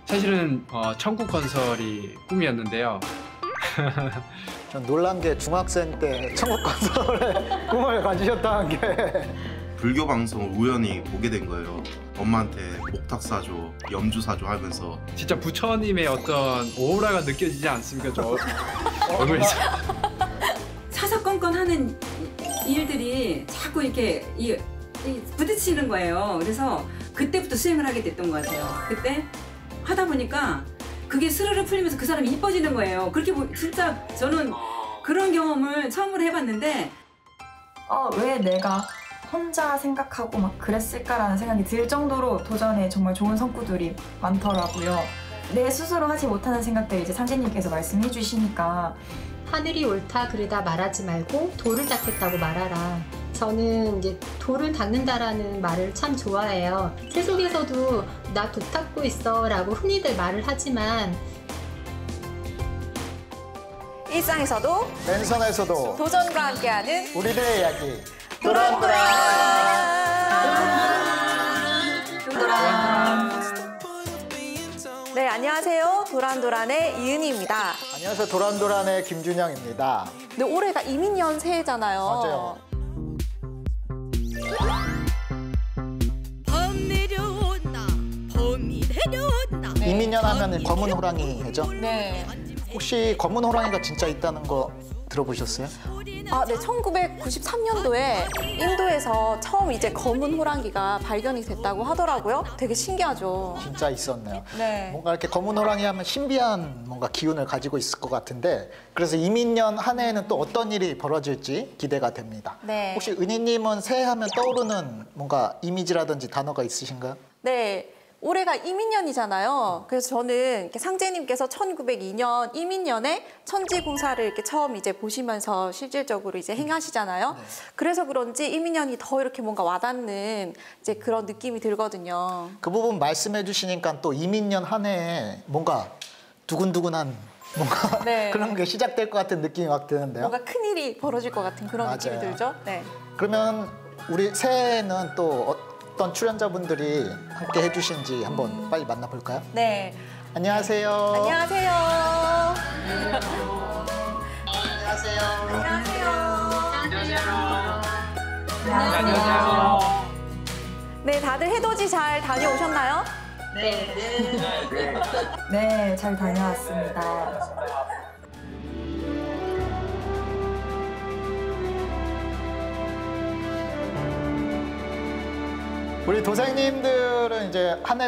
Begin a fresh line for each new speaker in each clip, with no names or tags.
사실은 천국 건설이 꿈이었는데요.
전 놀란 게 중학생 때 천국 건설의 꿈을 가지셨다는 게.
불교 방송을 우연히 보게 된 거예요. 엄마한테 목탁 사줘, 염주 사줘 하면서.
진짜 부처님의 어떤 오라가 느껴지지 않습니까? 저 얼굴에서.
사사건건하는 일들이 자꾸 이렇게 부딪히는 거예요. 그래서 그때부터 수행을 하게 됐던 것 같아요. 그때 하다 보니까 그게 스르르 풀리면서 그 사람이 이뻐지는 거예요. 그렇게 진짜 저는 그런 경험을 처음으로 해봤는데
왜 내가 혼자 생각하고 막 그랬을까라는 생각이 들 정도로 도전에 정말 좋은 성구들이 많더라고요. 내 스스로 하지 못하는 생각들 이제 상제님께서 말씀해 주시니까
하늘이 옳다 그러다 말하지 말고 돌을 닦겠다고 말하라. 저는 이제 돌을 닦는다라는 말을 참 좋아해요. 세속에서도 나 독 닦고 있어 라고 흔히들 말을 하지만
일상에서도
랜선에서도
도전과 함께하는
우리들의 이야기
네, 안녕하세요. 도란도란의 이은희입니다.
안녕하세요. 도란도란의 김준영입니다.
근데 올해가 이민년 새해잖아요.
맞아요.
범 내려온다. 범이 내려온다.
이민년 하면 검은 호랑이 해죠?
네.
혹시 검은 호랑이가 진짜 있다는 거 들어보셨어요?
네, 1993년도에 인도에서 처음 이제 검은 호랑이가 발견이 됐다고 하더라고요. 되게 신기하죠.
진짜 있었네요.
네.
뭔가 이렇게 검은 호랑이 하면 신비한 뭔가 기운을 가지고 있을 것 같은데 그래서 이민년 한 해에는 또 어떤 일이 벌어질지 기대가 됩니다.
네.
혹시 은희님은 새해 하면 떠오르는 뭔가 이미지라든지 단어가 있으신가요?
네. 올해가 이민년이잖아요. 그래서 저는 이렇게 상제님께서 1902년 이민년에 천지공사를 이렇게 처음 이제 보시면서 실질적으로 이제 행하시잖아요.
네.
그래서 그런지 이민년이 더 이렇게 뭔가 와닿는 이제 그런 느낌이 들거든요.
그 부분 말씀해 주시니까 또 이민년 한 해에 뭔가 두근두근한 뭔가
네.
그런 게 시작될 것 같은 느낌이 막 드는데요.
뭔가 큰일이 벌어질 것 같은 그런 느낌이
맞아요.
들죠. 네.
그러면 우리 새해에는 또 어떤 출연자분들이 함께 해주신지 한번 빨리 만나볼까요?
네.
안녕하세요.
안녕하세요.
안녕하세요.
네, 다들 해돋이 잘 다녀오셨나요?
네, 잘 다녀왔습니다.
우리 도생님들은 이제 한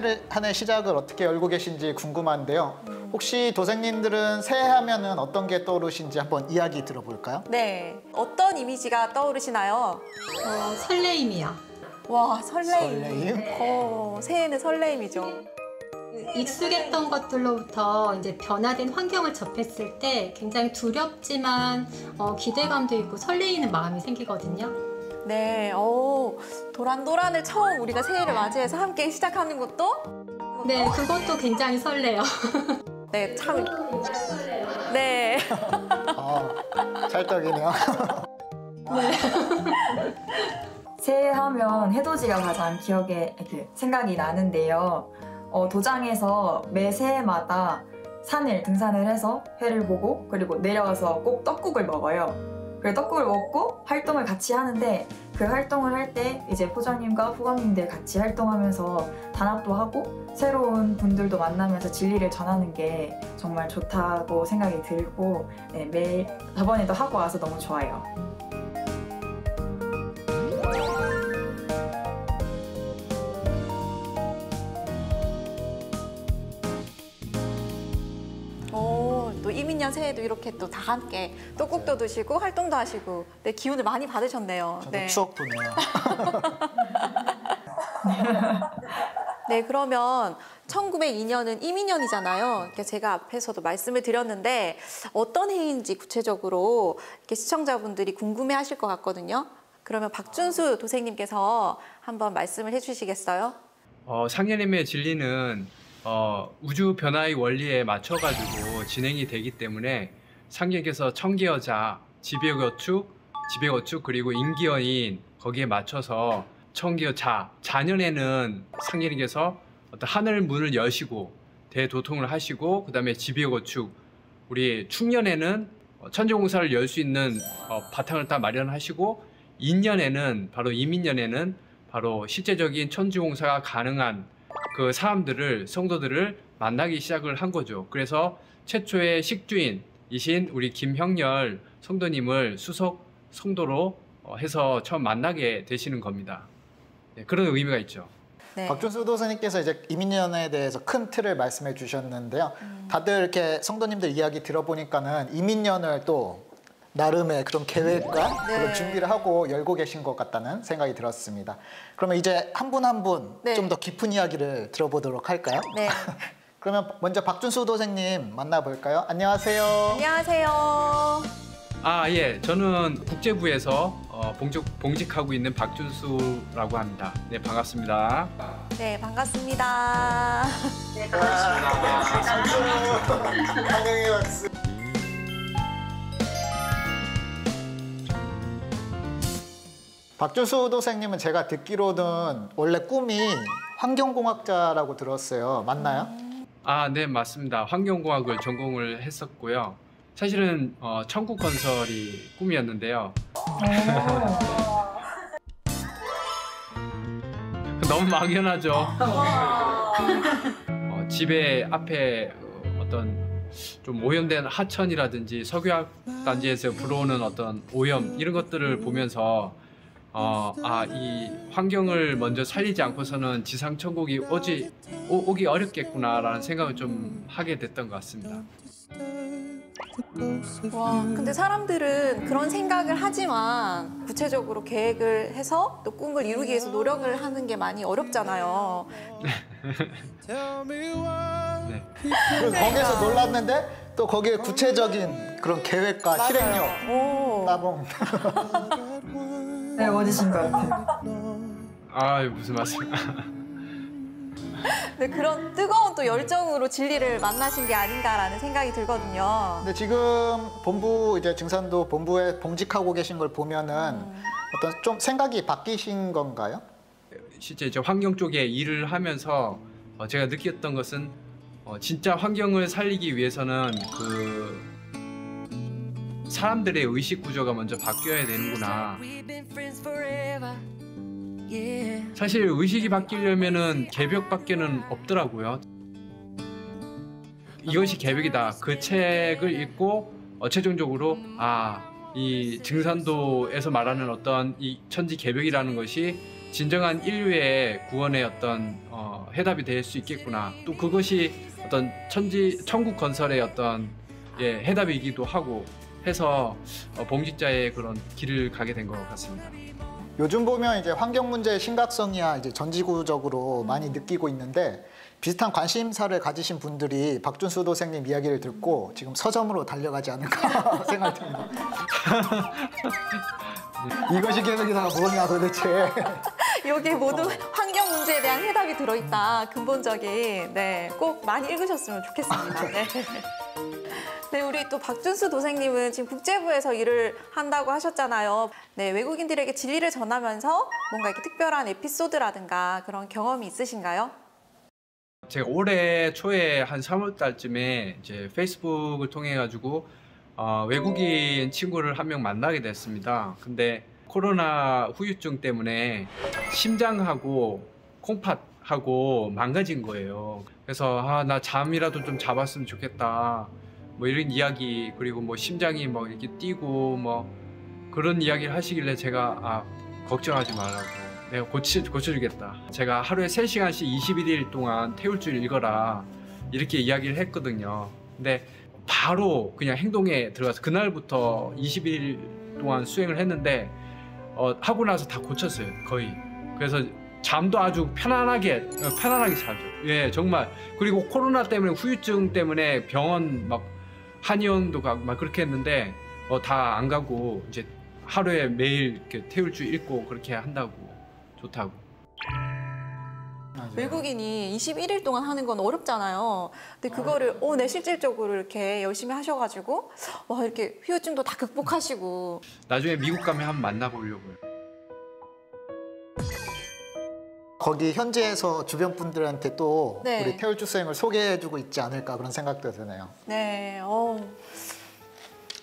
해 시작을 어떻게 열고 계신지 궁금한데요. 혹시 도생님들은 새해 하면은 어떤 게 떠오르신지 한번 이야기 들어볼까요?
네. 어떤 이미지가 떠오르시나요?
설레임이요.
와, 설레임.
설레임?
새해는 설레임이죠.
익숙했던 것들로부터 이제 변화된 환경을 접했을 때 굉장히 두렵지만 기대감도 있고 설레이는 마음이 생기거든요.
네, 도란도란을 처음 우리가 새해를 맞이해서 함께 시작하는 것도
네, 그것도 굉장히 설레요.
네, 참. 네.
찰떡이네요.
새해 하면 해돋이가 가장 기억에 이렇게 생각이 나는데요. 도장에서 매 새해마다 산을 등산을 해서 해를 보고 그리고 내려와서 꼭 떡국을 먹어요. 그리고 떡국을 먹고 활동을 같이 하는데 그 활동을 할 때 이제 포장님과 포강님들 같이 활동하면서 단합도 하고 새로운 분들도 만나면서 진리를 전하는 게 정말 좋다고 생각이 들고 네, 매일 저번에도 하고 와서 너무 좋아요.
또 이민년 새해도 이렇게 또 다 함께 떡국도 드시고 활동도 하시고 네, 기운을 많이 받으셨네요.
저도
네.
추억 돋네요.
네, 그러면 1902년은 이민년이잖아요. 그러니까 제가 앞에서도 말씀을 드렸는데 어떤 해인지 구체적으로 이렇게 시청자분들이 궁금해하실 것 같거든요. 그러면 박준수 도생님께서 한번 말씀을 해주시겠어요?
상제님의 진리는 우주 변화의 원리에 맞춰가지고 진행이 되기 때문에 상제님께서 청기여자, 지배거축 그리고 인기여인 거기에 맞춰서 청기여자, 자년에는 상제님께서 어떤 하늘 문을 여시고 대도통을 하시고 그다음에 집의건축 우리 충년에는 천지공사를 열 수 있는 바탕을 다 마련하시고 인년에는 바로 이민년에는 바로 실제적인 천지공사가 가능한 그 사람들을 성도들을 만나기 시작을 한 거죠. 그래서 최초의 식주인이신 우리 김형렬 성도님을 수석 성도로 해서 처음 만나게 되시는 겁니다. 네, 그런 의미가 있죠.
네.
박준수 도사님께서 이제 이민년에 대해서 큰 틀을 말씀해 주셨는데요. 다들 이렇게 성도님들 이야기 들어보니까는 이민년을 또 나름의 그런 계획과
네.
그런 준비를 하고 열고 계신 것 같다는 생각이 들었습니다. 그러면 이제 한 분 한 분 좀 더
네.
깊은 이야기를 들어보도록 할까요?
네.
그러면 먼저 박준수 도생님 만나볼까요? 안녕하세요.
안녕하세요.
예. 저는 국제부에서 봉직하고 있는 박준수라고 합니다. 네, 반갑습니다.
네, 반갑습니다.
환영의 박수. 박준수 도생님은 제가 듣기로는 원래 꿈이 환경공학자라고 들었어요. 맞나요?
네, 맞습니다. 환경공학을 전공을 했었고요. 사실은 천국 건설이 꿈이었는데요. 너무 막연하죠. 집에 앞에 어떤 좀 오염된 하천이라든지 석유화학 단지에서 불어오는 어떤 오염 이런 것들을 보면서 이 환경을 먼저 살리지 않고서는 지상 천국이 오기 어렵겠구나라는 생각을 좀 하게 됐던 것 같습니다.
와, 근데 사람들은 그런 생각을 하지만 구체적으로 계획을 해서 또 꿈을 이루기 위해서 노력을 하는 게 많이 어렵잖아요.
네.
그래서 거기에서 놀랐는데 또 거기에 구체적인 그런 계획과 실행력
오.
따봉.
네, 어디신 것 같아요.
무슨 말씀?
네, 그런 뜨거운 또 열정으로 진리를 만나신 게 아닌가라는 생각이 들거든요.
근데 지금 본부 이제 증산도 본부에 봉직하고 계신 걸 보면은 어떤 좀 생각이 바뀌신 건가요?
실제 이제 환경 쪽에 일을 하면서 제가 느꼈던 것은 진짜 환경을 살리기 위해서는 그 사람들의 의식 구조가 먼저 바뀌어야 되는구나. 사실 의식이 바뀌려면은 계획밖에는 없더라고요. 이것이 계획이다. 그 책을 읽고 최종적으로 이 증산도에서 말하는 어떤 이 천지 계획이라는 것이 진정한 인류의 구원의 어떤 해답이 될 수 있겠구나. 또 그것이 어떤 천국 건설의 어떤 해답이기도 하고 해서 봉직자의 그런 길을 가게 된 것 같습니다.
요즘 보면 이제 환경 문제의 심각성이야 이제 전지구적으로 많이 느끼고 있는데 비슷한 관심사를 가지신 분들이 박준수 도생님 이야기를 듣고 지금 서점으로 달려가지 않을까 생각이 듭니다. 이것이 계획이다 뭐냐 도대체.
여기에 모두 환경 문제에 대한 해답이 들어있다. 근본적인. 네, 꼭 많이 읽으셨으면 좋겠습니다. 네. 네, 우리 또 박준수 도생님은 지금 국제부에서 일을 한다고 하셨잖아요. 네, 외국인들에게 진리를 전하면서 뭔가 이렇게 특별한 에피소드라든가 그런 경험이 있으신가요?
제가 올해 초에 한 3월 달쯤에 이제 페이스북을 통해 가지고 외국인 친구를 한 명 만나게 됐습니다. 근데 코로나 후유증 때문에 심장하고 콩팥하고 망가진 거예요. 그래서 나 잠이라도 좀 잡았으면 좋겠다. 뭐 이런 이야기, 그리고 뭐 심장이 뭐 이렇게 뛰고 뭐 그런 이야기를 하시길래 제가 걱정하지 말라고, 내가 고쳐주겠다. 제가 하루에 3시간씩 21일 동안 태울줄 읽어라 이렇게 이야기를 했거든요. 근데 바로 그냥 행동에 들어가서 그날부터 21일 동안 수행을 했는데 하고 나서 다 고쳤어요, 거의. 그래서 잠도 아주 편안하게 자죠. 예, 정말. 그리고 코로나 때문에 후유증 때문에 병원 막 한의원도 가고 막 그렇게 했는데 다 안 가고 이제 하루에 매일 이렇게 태울줄 읽고 그렇게 한다고, 좋다고.
맞아요.
외국인이 21일 동안 하는 건 어렵잖아요. 근데 그거를 네, 실질적으로 이렇게 열심히 하셔가지고 와, 이렇게 후유증도 다 극복하시고.
나중에 미국 가면 한번 만나보려고요.
거기 현지에서 주변 분들한테 또
네.
우리 태울주 수행을 소개해주고 있지 않을까 그런 생각도 드네요.
네.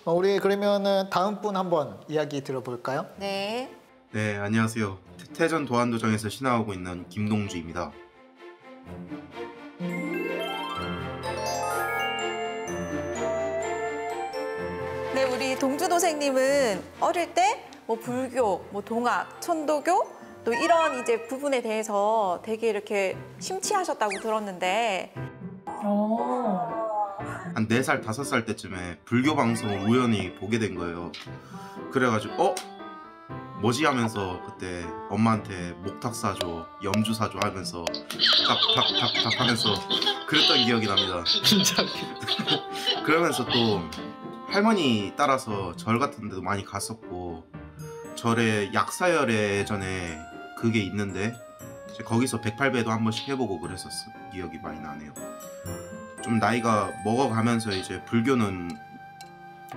우리 그러면은 다음 분 한번 이야기 들어볼까요?
네.
네, 안녕하세요. 태전 도안도정에서 신화하고 있는 김동주입니다.
네, 우리 동주도생님은 어릴 때 뭐 불교, 뭐 동학, 천도교 또 이런 이제 부분에 대해서 되게 이렇게 심취하셨다고 들었는데
한 4살, 5살 때쯤에 불교 방송을 우연히 보게 된 거예요. 그래가지고 뭐지 하면서 그때 엄마한테 목탁 사줘, 염주 사줘 하면서 탁탁탁탁 하면서 그랬던 기억이 납니다.
진짜
그러면서 또 할머니 따라서 절 같은 데도 많이 갔었고 절에 약사열에 예전에 그게 있는데 이제 거기서 108배도 한 번씩 해보고 그랬었어. 기억이 많이 나네요. 좀 나이가 먹어가면서 이제 불교는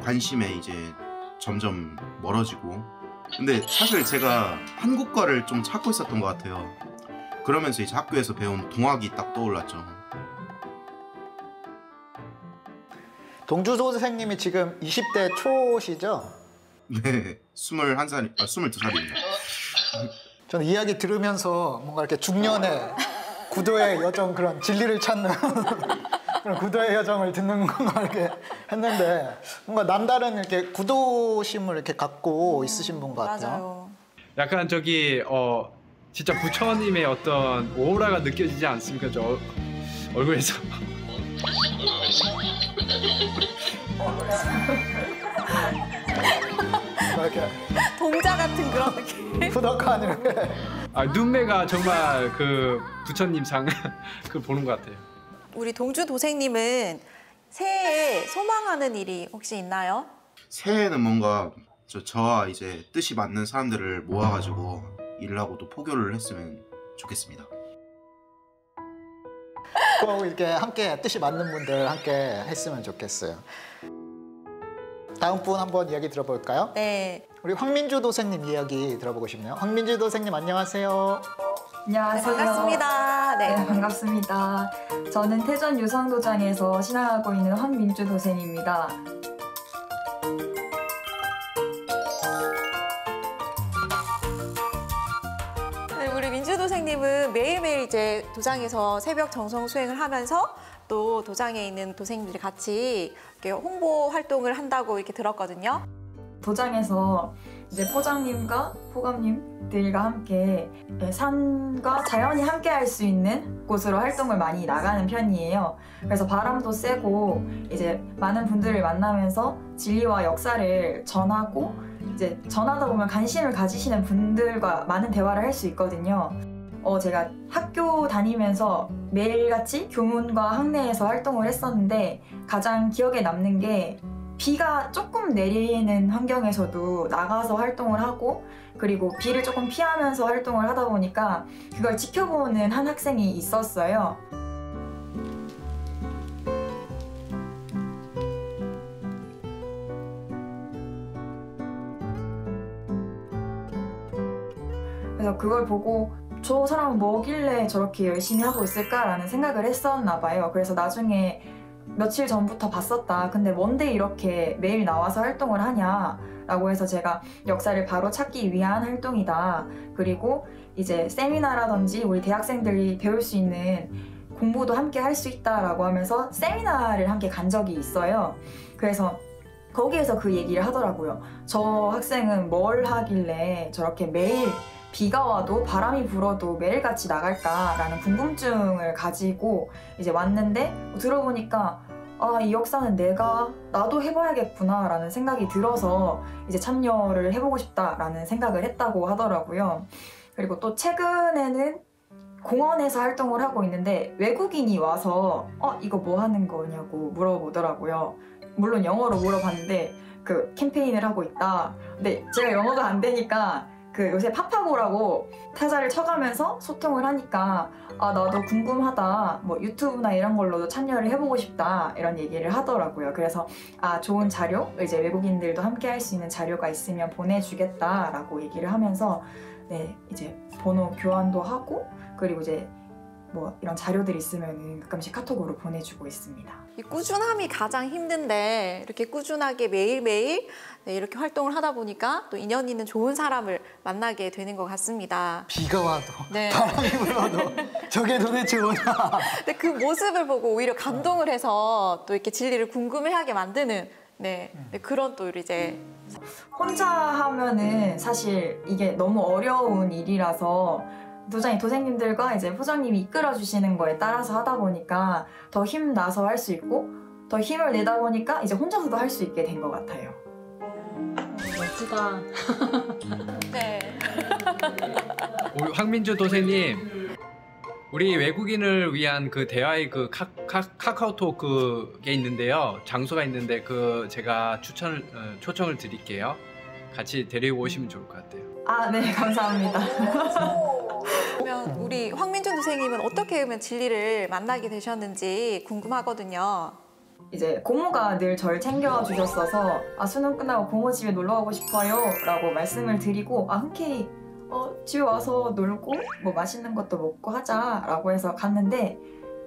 관심에 이제 점점 멀어지고, 근데 사실 제가 한국과를 좀 찾고 있었던 것 같아요. 그러면서 이제 학교에서 배운 동학이 딱 떠올랐죠.
동주도 선생님이 지금 20대 초시죠?
네, 22살입니다.
저는 이야기 들으면서 뭔가 이렇게 중년의 구도의 여정, 그런 진리를 찾는 그런 구도의 여정을 듣는 건가 이렇게 했는데 뭔가 남다른 이렇게 구도심을 이렇게 갖고 있으신 분 같아요.
맞아요.
약간 저기 진짜 부처님의 어떤 오라가 느껴지지 않습니까? 저 얼굴에서.
이렇게
동자 같은 그런 느낌.
후덕한 이렇게.
눈매가 정말 그 부처님 상 그 보는 것 같아요.
우리 동주도생님은 새해에 소망하는 일이 혹시 있나요?
새해에는 뭔가 저와 이제 뜻이 맞는 사람들을 모아가지고 일을 하고 또 포교를 했으면 좋겠습니다.
꼭 이렇게 함께 뜻이 맞는 분들 함께 했으면 좋겠어요. 다음 분 한번 이야기 들어볼까요?
네.
우리 황민주 도생님 이야기 들어보고 싶네요. 황민주 도생님 안녕하세요.
안녕하세요.
반갑습니다.
네,
네.
반갑습니다. 저는 태전 유성도장에서 신앙하고 있는 황민주 도생입니다.
네, 우리 민주도생님은 매일매일 이제 도장에서 새벽 정성 수행을 하면서 또 도장에 있는 도생님들이 같이 이렇게 홍보 활동을 한다고 이렇게 들었거든요.
도장에서 이제 포장님과 포감님들과 함께 산과 자연이 함께 할 수 있는 곳으로 활동을 많이 나가는 편이에요. 그래서 바람도 쐬고 이제 많은 분들을 만나면서 진리와 역사를 전하고 이제 전하다 보면 관심을 가지시는 분들과 많은 대화를 할 수 있거든요. 제가 학교 다니면서 매일같이 교문과 학내에서 활동을 했었는데 가장 기억에 남는 게 비가 조금 내리는 환경에서도 나가서 활동을 하고 그리고 비를 조금 피하면서 활동을 하다 보니까 그걸 지켜보는 한 학생이 있었어요. 그래서 그걸 보고 저 사람은 뭐길래 저렇게 열심히 하고 있을까라는 생각을 했었나 봐요. 그래서 나중에 며칠 전부터 봤었다. 근데 뭔데 이렇게 매일 나와서 활동을 하냐 라고 해서 제가 역사를 바로 찾기 위한 활동이다. 그리고 이제 세미나라든지 우리 대학생들이 배울 수 있는 공부도 함께 할 수 있다라고 하면서 세미나를 함께 간 적이 있어요. 그래서 거기에서 그 얘기를 하더라고요. 저 학생은 뭘 하길래 저렇게 매일 비가 와도 바람이 불어도 매일같이 나갈까라는 궁금증을 가지고 이제 왔는데 들어보니까 이 역사는 나도 해봐야겠구나 라는 생각이 들어서 이제 참여를 해보고 싶다라는 생각을 했다고 하더라고요. 그리고 또 최근에는 공원에서 활동을 하고 있는데 외국인이 와서 이거 뭐 하는 거냐고 물어보더라고요. 물론 영어로 물어봤는데 그 캠페인을 하고 있다. 근데 제가 영어가 안 되니까 그 요새 파파고라고 타자를 쳐가면서 소통을 하니까 나도 궁금하다, 뭐 유튜브나 이런 걸로도 참여를 해보고 싶다 이런 얘기를 하더라고요. 그래서 좋은 자료, 이제 외국인들도 함께 할 수 있는 자료가 있으면 보내주겠다라고 얘기를 하면서 네, 이제 번호 교환도 하고 그리고 이제 뭐 이런 자료들 있으면은 가끔씩 카톡으로 보내주고 있습니다.
이 꾸준함이 가장 힘든데 이렇게 꾸준하게 매일매일 네, 이렇게 활동을 하다 보니까 또 인연 있는 좋은 사람을 만나게 되는 것 같습니다.
비가 와도
네.
바람이 불어도 저게 도대체 뭐냐.
근데 그 모습을 보고 오히려 감동을 해서 또 이렇게 진리를 궁금해하게 만드는 네, 그런 또 이제
혼자 하면은 사실 이게 너무 어려운 일이라서 도생님들과 이제 포장님이 이끌어 주시는 거에 따라서 하다 보니까 더 힘나서 할 수 있고 더 힘을 내다 보니까 이제 혼자서도 할 수 있게 된 것 같아요.
멋지다.
네.
우리 황민주 도생님, 우리 외국인을 위한 그 대화의 그 카카오톡 그게 있는데요. 장소가 있는데 그 제가 초청을 드릴게요. 같이 데리고 오시면 좋을 것 같아요.
아, 네, 감사합니다.
그러면 우리 황민준 선생님은 어떻게 하면 진리를 만나게 되셨는지 궁금하거든요.
이제 고모가 늘 저를 챙겨주셨어서 수능 끝나고 고모 집에 놀러 가고 싶어요 라고 말씀을 드리고 흔쾌히 집에 와서 놀고 뭐 맛있는 것도 먹고 하자 라고 해서 갔는데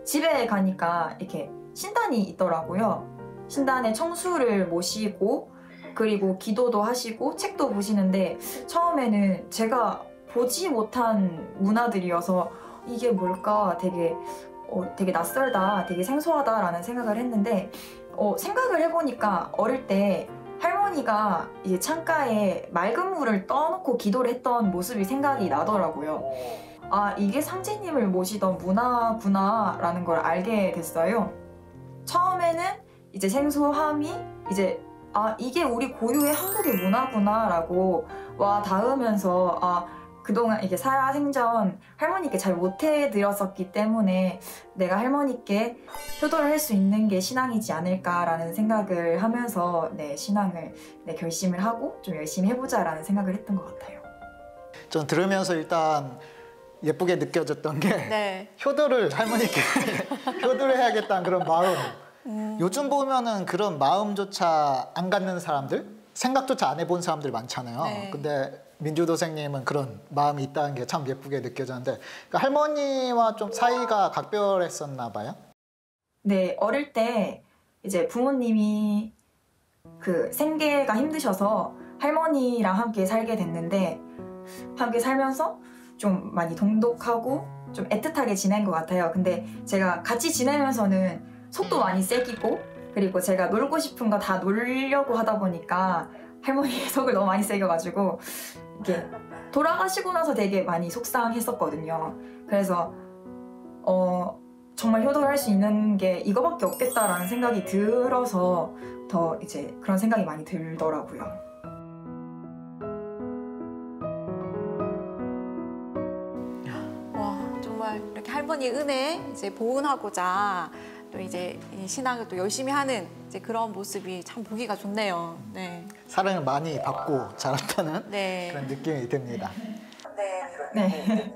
집에 가니까 이렇게 신단이 있더라고요. 신단에 청수를 모시고 그리고 기도도 하시고 책도 보시는데 처음에는 제가 보지 못한 문화들이어서 이게 뭘까 되게 낯설다, 되게 생소하다라는 생각을 했는데 생각을 해보니까 어릴 때 할머니가 이제 창가에 맑은 물을 떠놓고 기도를 했던 모습이 생각이 나더라고요. 이게 상제님을 모시던 문화구나라는 걸 알게 됐어요. 처음에는 이제 생소함이 이제 이게 우리 고유의 한국의 문화구나라고 와 닿으면서 그동안 이게 살아생전 할머니께 잘 못해드렸었기 때문에 내가 할머니께 효도를 할 수 있는 게 신앙이지 않을까라는 생각을 하면서 신앙을 결심을 하고 좀 열심히 해보자라는 생각을 했던 것 같아요.
전 들으면서 일단 예쁘게 느껴졌던 게 효도를 할머니께 효도를 해야겠다는 그런 마음. 요즘 보면은 그런 마음조차 안 갖는 사람들, 생각조차 안 해본 사람들 많잖아요. 근데 민주 도생님은 그런 마음이 있다는 게 참 예쁘게 느껴졌는데 그러니까 할머니와 좀 사이가 각별했었나 봐요?
네, 어릴 때 이제 부모님이 그 생계가 힘드셔서 할머니랑 함께 살게 됐는데 함께 살면서 좀 많이 동독하고 좀 애틋하게 지낸 것 같아요. 근데 제가 같이 지내면서는 속도 많이 세기고 그리고 제가 놀고 싶은 거 다 놀려고 하다 보니까 할머니의 속을 너무 많이 새겨가지고 이게 돌아가시고 나서 되게 많이 속상했었거든요. 그래서 정말 효도를 할 수 있는 게 이거밖에 없겠다라는 생각이 들어서 더 이제 그런 생각이 많이 들더라고요.
와, 정말 이렇게 할머니의 은혜 이제 보은하고자 또 이제 이 신앙을 또 열심히 하는 이제 그런 모습이 참 보기가 좋네요. 네.
사랑을 많이 받고 자랐다는
네.
그런 느낌이 듭니다.
네.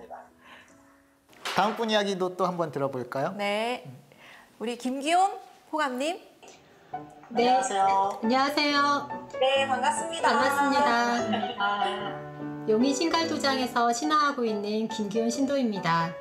다음 분 이야기도 또 한번 들어볼까요?
네. 우리 김기온 호감님.
네. 안녕하세요.
네, 반갑습니다.
반갑습니다. 용인 신갈도장에서 신앙하고 있는 김기훈 신도입니다.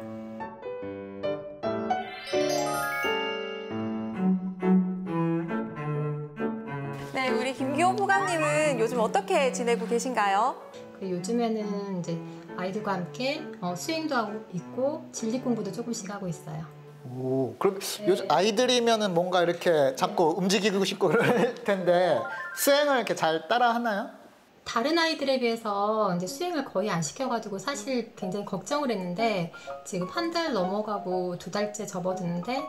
네, 우리 김기온 호감님은 요즘 어떻게 지내고 계신가요?
요즘에는 이제 아이들과 함께 수행도 하고 있고 진리 공부도 조금씩 하고 있어요.
오, 그럼 요즘 아이들이면은 뭔가 이렇게 자꾸 움직이고 싶고 그럴 텐데 수행을 이렇게 잘 따라 하나요?
다른 아이들에 비해서 이제 수행을 거의 안 시켜가지고 사실 굉장히 걱정을 했는데 지금 1달 넘어가고 2달째 접어드는데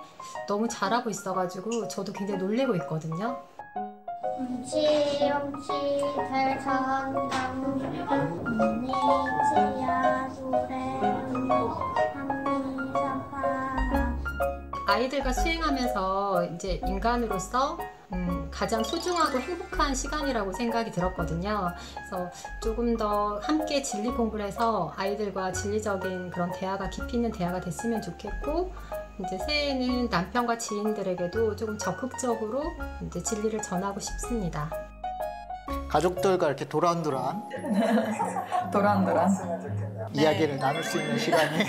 너무 잘하고 있어가지고 저도 굉장히 놀래고 있거든요.
웅치웅치 별천강 니치야
아이들과 수행하면서 이제 인간으로서 가장 소중하고 행복한 시간이라고 생각이 들었거든요. 그래서 조금 더 함께 진리 공부를 해서 아이들과 진리적인 그런 대화가 깊이 있는 대화가 됐으면 좋겠고 이제 새해에는 남편과 지인들에게도 조금 적극적으로 이제 진리를 전하고 싶습니다.
가족들과 이렇게 도란도란
도란도란
이야기를 나눌 수 있는 시간이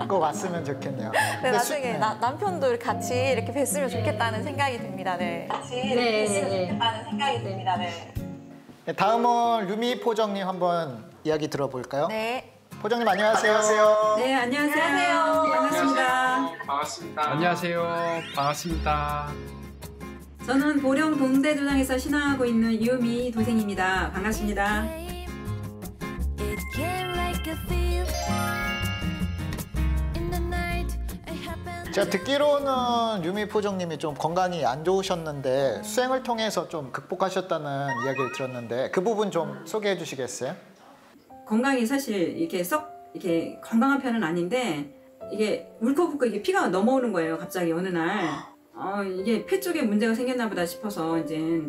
꼭 왔으면 좋겠네요.
네,
근데
나중에 남편도 같이 이렇게 뵀으면 좋겠다는 생각이 듭니다. 네. 같이 이렇게 뵀으면 좋겠다는 생각이 듭니다. 네.
네, 다음은 루미 포정님 한번 이야기 들어볼까요?
네.
포정님 안녕하세요.
네, 안녕하세요. 반갑습니다.
안녕하세요. 반갑습니다.
저는 보령 동대도장에서 신앙하고 있는 유미 도생입니다. 반갑습니다.
제가 듣기로는 유미 포정님이 좀 건강이 안 좋으셨는데 수행을 통해서 좀 극복하셨다는 이야기를 들었는데 그 부분 좀 소개해 주시겠어요?
건강이 사실 이렇게 썩 이렇게 건강한 편은 아닌데 이게 울컥울컥 이게 피가 넘어오는 거예요. 갑자기 어느 날 이게 폐 쪽에 문제가 생겼나 보다 싶어서 이제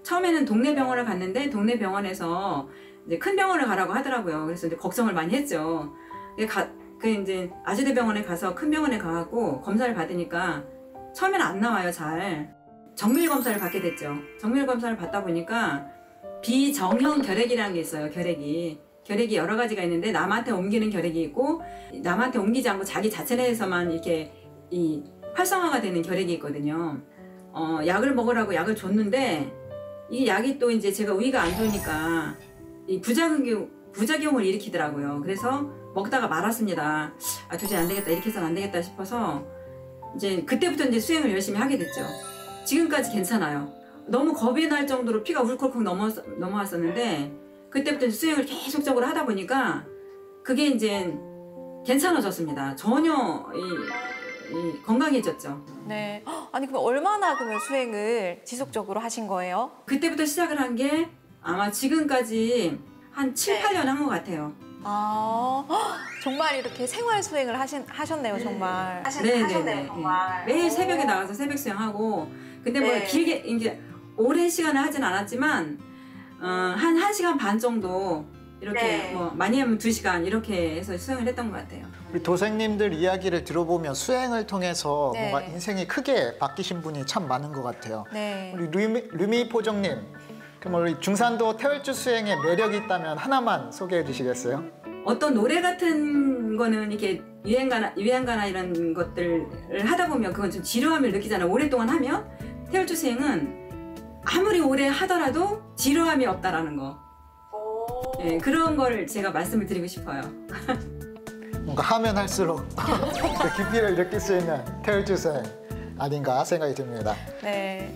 처음에는 동네 병원을 갔는데 동네 병원에서 이제 큰 병원을 가라고 하더라고요. 그래서 이제 걱정을 많이 했죠. 이제 아주대병원에 가서 큰 병원에 가고 검사를 받으니까 처음에는 안 나와요. 잘 정밀 검사를 받게 됐죠. 정밀 검사를 받다 보니까 비정형 결핵이라는 게 있어요. 결핵이 여러 가지가 있는데 남한테 옮기는 결핵이 있고 남한테 옮기지 않고 자기 자체 내에서만 이렇게 이 활성화가 되는 결핵이 있거든요. 약을 먹으라고 약을 줬는데 이 약이 또 이제 제가 위가 안 좋으니까 이 부작용을 일으키더라고요. 그래서 먹다가 말았습니다. 도저히 안 되겠다. 이렇게 해서는 안 되겠다 싶어서 이제 그때부터 이제 수행을 열심히 하게 됐죠. 지금까지 괜찮아요. 너무 겁이 날 정도로 피가 울컥울컥 넘어왔었는데 그때부터 이제 수행을 계속적으로 하다 보니까 그게 이제 괜찮아졌습니다. 전혀 건강해졌죠.
네. 아니 그럼 얼마나 그러면 수행을 지속적으로 하신 거예요?
그때부터 시작을 한 게 아마 지금까지 한 7, 8년 한 것 같아요.
정말 이렇게 생활 수행을 하셨네요, 정말.
네네네. 매일 새벽에 나가서 새벽 수영하고, 근데 뭐 길게 이제 오랜 시간을 하진 않았지만 한 1시간 반 정도 이렇게 뭐 많이 하면 2시간 이렇게 해서 수영을 했던 것 같아요.
우리 도생님들 이야기를 들어보면 수행을 통해서 뭔가 인생이 크게 바뀌신 분이 참 많은 것 같아요.
네.
우리 루미 포정님, 그럼 우리 중산도 태월주 수행의 매력이 있다면 하나만 소개해 주시겠어요?
어떤 노래 같은 거는 이렇게 유행가나 이런 것들을 하다 보면 그건 좀 지루함을 느끼잖아요. 오랫동안 하면 태월주 수행은 아무리 오래 하더라도 지루함이 없다라는 거. 네, 그런 거를 제가 말씀을 드리고 싶어요.
뭔가 하면 할수록 그 깊이를 느낄 수 있는 태월주 수행 아닌가 생각이 듭니다.
네.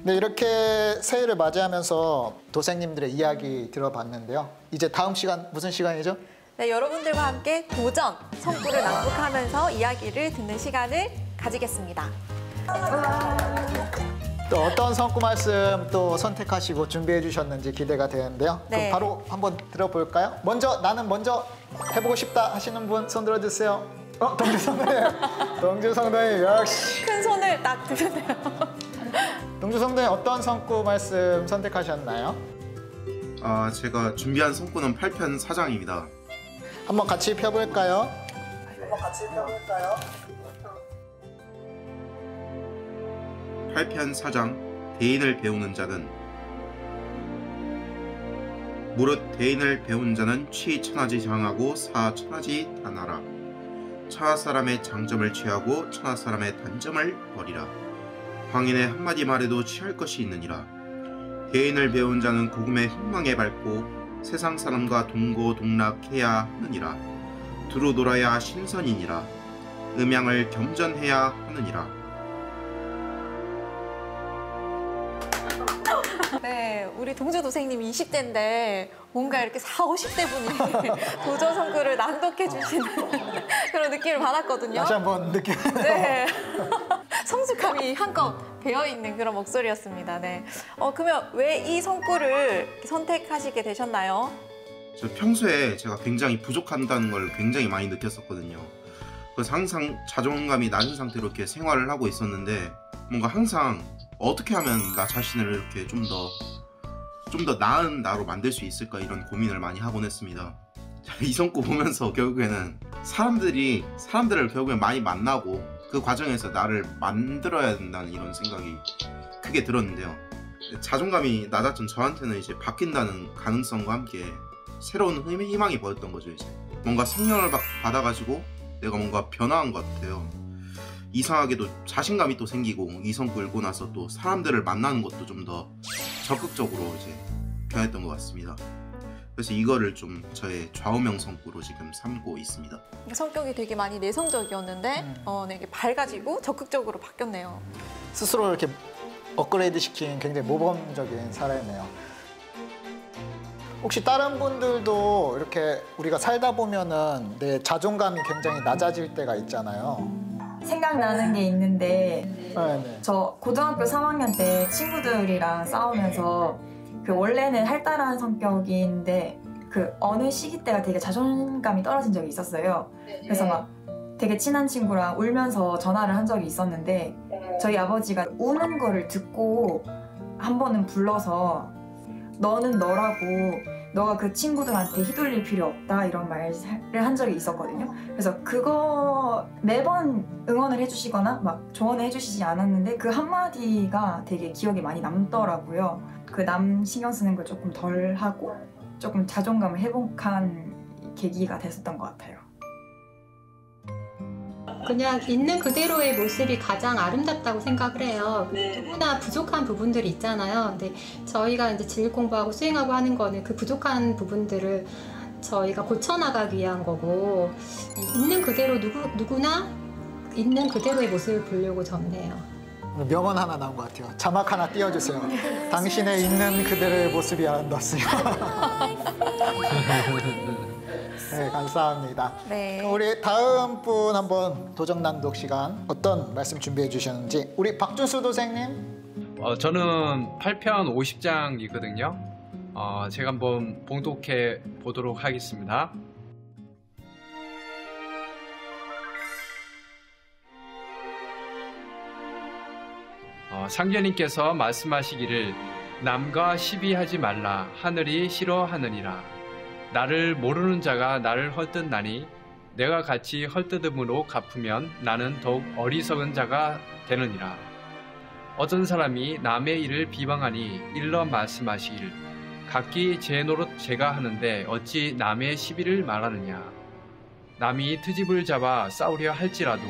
네, 이렇게 새해를 맞이하면서 도생님들의 이야기 들어봤는데요. 이제 다음 시간 무슨 시간이죠?
네, 여러분들과 함께 도전, 성구를 낭독하면서 이야기를 듣는 시간을 가지겠습니다.
또 어떤 성구 말씀 또 선택하시고 준비해 주셨는지 기대가 되는데요.
네.
그럼 바로 한번 들어볼까요? 나는 먼저 해보고 싶다 하시는 분 손 들어주세요. 동주성도님. 동주성도님 역시.
큰 손을 딱 드셨네요.
동주성도님 어떤 성구 말씀 선택하셨나요?
제가 준비한 성구는 8편 4장입니다.
한번 같이 펴볼까요?
8편 4장 대인을 배우는 자는 무릇 대인을 배운 자는 취 천하지 장하고 사 천하지 단하라. 천하 사람의 장점을 취하고 천하 사람의 단점을 버리라. 황인의 한마디 말에도 취할 것이 있느니라. 대인을 배운 자는 고금의 흥망에 밟고 세상 사람과 동고동락해야 하느니라. 두루 돌아야 신선이니라. 음양을 겸전해야 하느니라.
네, 우리 동주 도생님이 20대인데 뭔가 이렇게 40, 50대 분이 도전 성구를 낭독해 주시는 그런 느낌을 받았거든요.
다시 한번 느껴요.
네. 성숙함이 한껏 배어있는 그런 목소리였습니다. 네. 그러면 왜 이 성구를 선택하시게 되셨나요?
저 평소에 제가 굉장히 부족한다는 걸 굉장히 많이 느꼈었거든요. 그래서 항상 자존감이 낮은 상태로 이렇게 생활을 하고 있었는데 뭔가 항상 어떻게 하면 나 자신을 이렇게 좀 더 나은 나로 만들 수 있을까 이런 고민을 많이 하곤 했습니다. 이 성구 보면서 결국에는 사람들을 결국엔 많이 만나고 그 과정에서 나를 만들어야 된다는 이런 생각이 크게 들었는데요. 자존감이 낮았던 저한테는 이제 바뀐다는 가능성과 함께 새로운 희망이 보였던 거죠. 이제 뭔가 성령을 받아가지고 내가 뭔가 변화한 것 같아요. 이상하게도 자신감이 또 생기고 이성 끌고 나서 또 사람들을 만나는 것도 좀 더 적극적으로 이제 변했던 것 같습니다. 그래서 이거를 좀 저의 좌우명 성구로 지금 삼고 있습니다.
성격이 되게 많이 내성적이었는데 되게 밝아지고 적극적으로 바뀌었네요.
스스로 이렇게 업그레이드 시킨 굉장히 모범적인 사례네요. 혹시 다른 분들도 이렇게 우리가 살다 보면은 내 자존감이 굉장히 낮아질 때가 있잖아요.
생각나는 게 있는데
네.
저 고등학교 3학년 때 친구들이랑 싸우면서 그 원래는 활달한 성격인데 그 어느 시기 때가 되게 자존감이 떨어진 적이 있었어요. 그래서 막 되게 친한 친구랑 울면서 전화를 한 적이 있었는데 저희 아버지가 우는 거를 듣고 한 번은 불러서 너는 너라고 너가 그 친구들한테 휘둘릴 필요 없다 이런 말을 한 적이 있었거든요. 그래서 그거 매번 응원을 해주시거나 막 조언을 해주시지 않았는데 그 한마디가 되게 기억에 많이 남더라고요. 그 남 신경 쓰는 걸 조금 덜 하고 조금 자존감을 회복한 계기가 됐었던 것 같아요.
그냥 있는 그대로의 모습이 가장 아름답다고 생각을 해요. 누구나 부족한 부분들이 있잖아요. 근데 저희가 이제 진리 공부하고 수행하고 하는 거는 그 부족한 부분들을 저희가 고쳐나가기 위한 거고 있는 그대로 누구나 있는 그대로의 모습을 보려고 저는 해요.
명언 하나 나온 것 같아요. 자막 하나 띄워주세요. 당신의 있는 그대로의 모습이 아름답습니다. 네, 감사합니다.
네.
우리 다음 분 한번 도전 낭독 시간 어떤 말씀 준비해 주셨는지 우리 박준수 도생님.
저는 8편 50장이거든요. 제가 한번 봉독해 보도록 하겠습니다. 상견님께서 말씀하시기를 남과 시비하지 말라 하늘이 싫어하느니라. 나를 모르는 자가 나를 헐뜯나니 내가 같이 헐뜯음으로 갚으면 나는 더욱 어리석은 자가 되느니라. 어떤 사람이 남의 일을 비방하니 일러 말씀하시기를 각기 제 노릇 제가 하는데 어찌 남의 시비를 말하느냐. 남이 트집을 잡아 싸우려 할지라도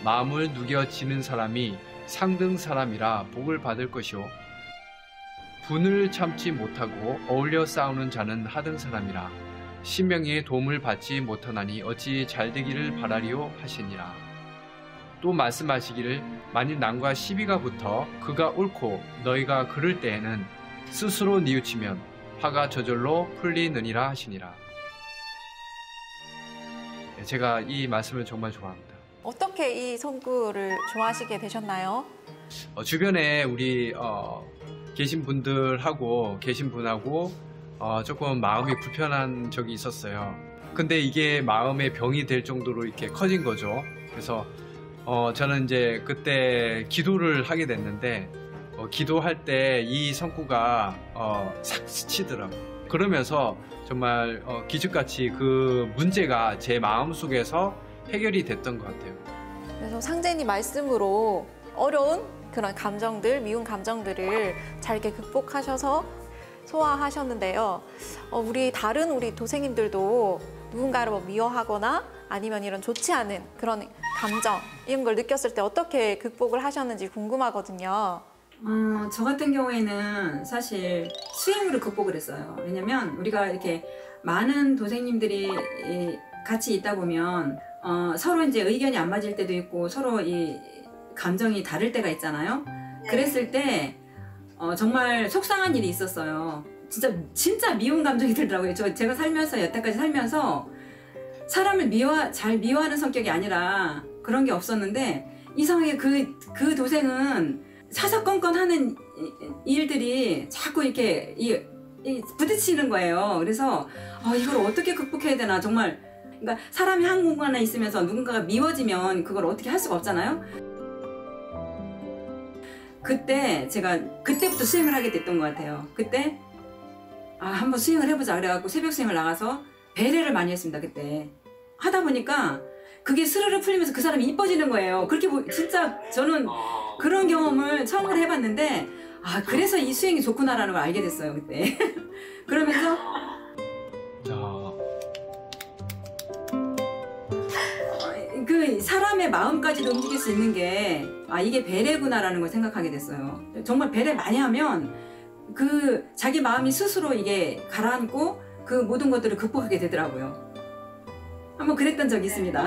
마음을 누겨지는 사람이 상등 사람이라 복을 받을 것이요 분을 참지 못하고 어울려 싸우는 자는 하등 사람이라 신명의 도움을 받지 못하나니 어찌 잘되기를 바라리요 하시니라. 또 말씀하시기를 만일 남과 시비가 붙어 그가 옳고 너희가 그럴 때에는 스스로 뉘우치면 화가 저절로 풀리느니라 하시니라. 제가 이 말씀을 정말 좋아합니다.
어떻게 이 성구를 좋아하시게 되셨나요?
주변에 우리 계신 분하고 조금 마음이 불편한 적이 있었어요. 근데 이게 마음의 병이 될 정도로 이렇게 커진 거죠. 그래서 저는 이제 그때 기도를 하게 됐는데 기도할 때 이 성구가 싹 스치더라고요. 그러면서 정말 기적같이 그 문제가 제 마음속에서 해결이 됐던 것 같아요.
그래서 상제님 말씀으로 어려운 그런 감정들, 미운 감정들을 잘 이렇게 극복하셔서 소화하셨는데요. 우리 다른 우리 도생님들도 누군가를 뭐 미워하거나 아니면 이런 좋지 않은 그런 감정 이런 걸 느꼈을 때 어떻게 극복을 하셨는지 궁금하거든요.
저 같은 경우에는 사실 수행으로 극복을 했어요. 왜냐면 우리가 이렇게 많은 도생님들이 같이 있다 보면 서로 이제 의견이 안 맞을 때도 있고 서로 이 감정이 다를 때가 있잖아요. 그랬을 때 정말 속상한 일이 있었어요. 진짜 미운 감정이 들더라고요. 제가 살면서 여태까지 살면서 사람을 잘 미워하는 성격이 아니라 그런 게 없었는데 이상하게 그 도생은 사사건건 하는 일들이 자꾸 이렇게 부딪히는 거예요. 그래서 이걸 어떻게 극복해야 되나 정말. 그러니까 사람이 한 공간에 있으면서 누군가가 미워지면 그걸 어떻게 할 수가 없잖아요. 그때부터 수행을 하게 됐던 것 같아요. 그때 한번 수행을 해보자 그래갖고 새벽 수행을 나가서 배려를 많이 했습니다. 그때 하다 보니까 그게 스르르 풀리면서 그 사람이 이뻐지는 거예요. 그렇게 진짜 저는 그런 경험을 처음으로 해봤는데 그래서 이 수행이 좋구나라는 걸 알게 됐어요. 그때 그러면서 사람의 마음까지도 움직일 수 있는 게 이게 배려구나라는 걸 생각하게 됐어요. 정말 배려 많이 하면 그 자기 마음이 스스로 이게 가라앉고 그 모든 것들을 극복하게 되더라고요. 한번 그랬던 적이 있습니다.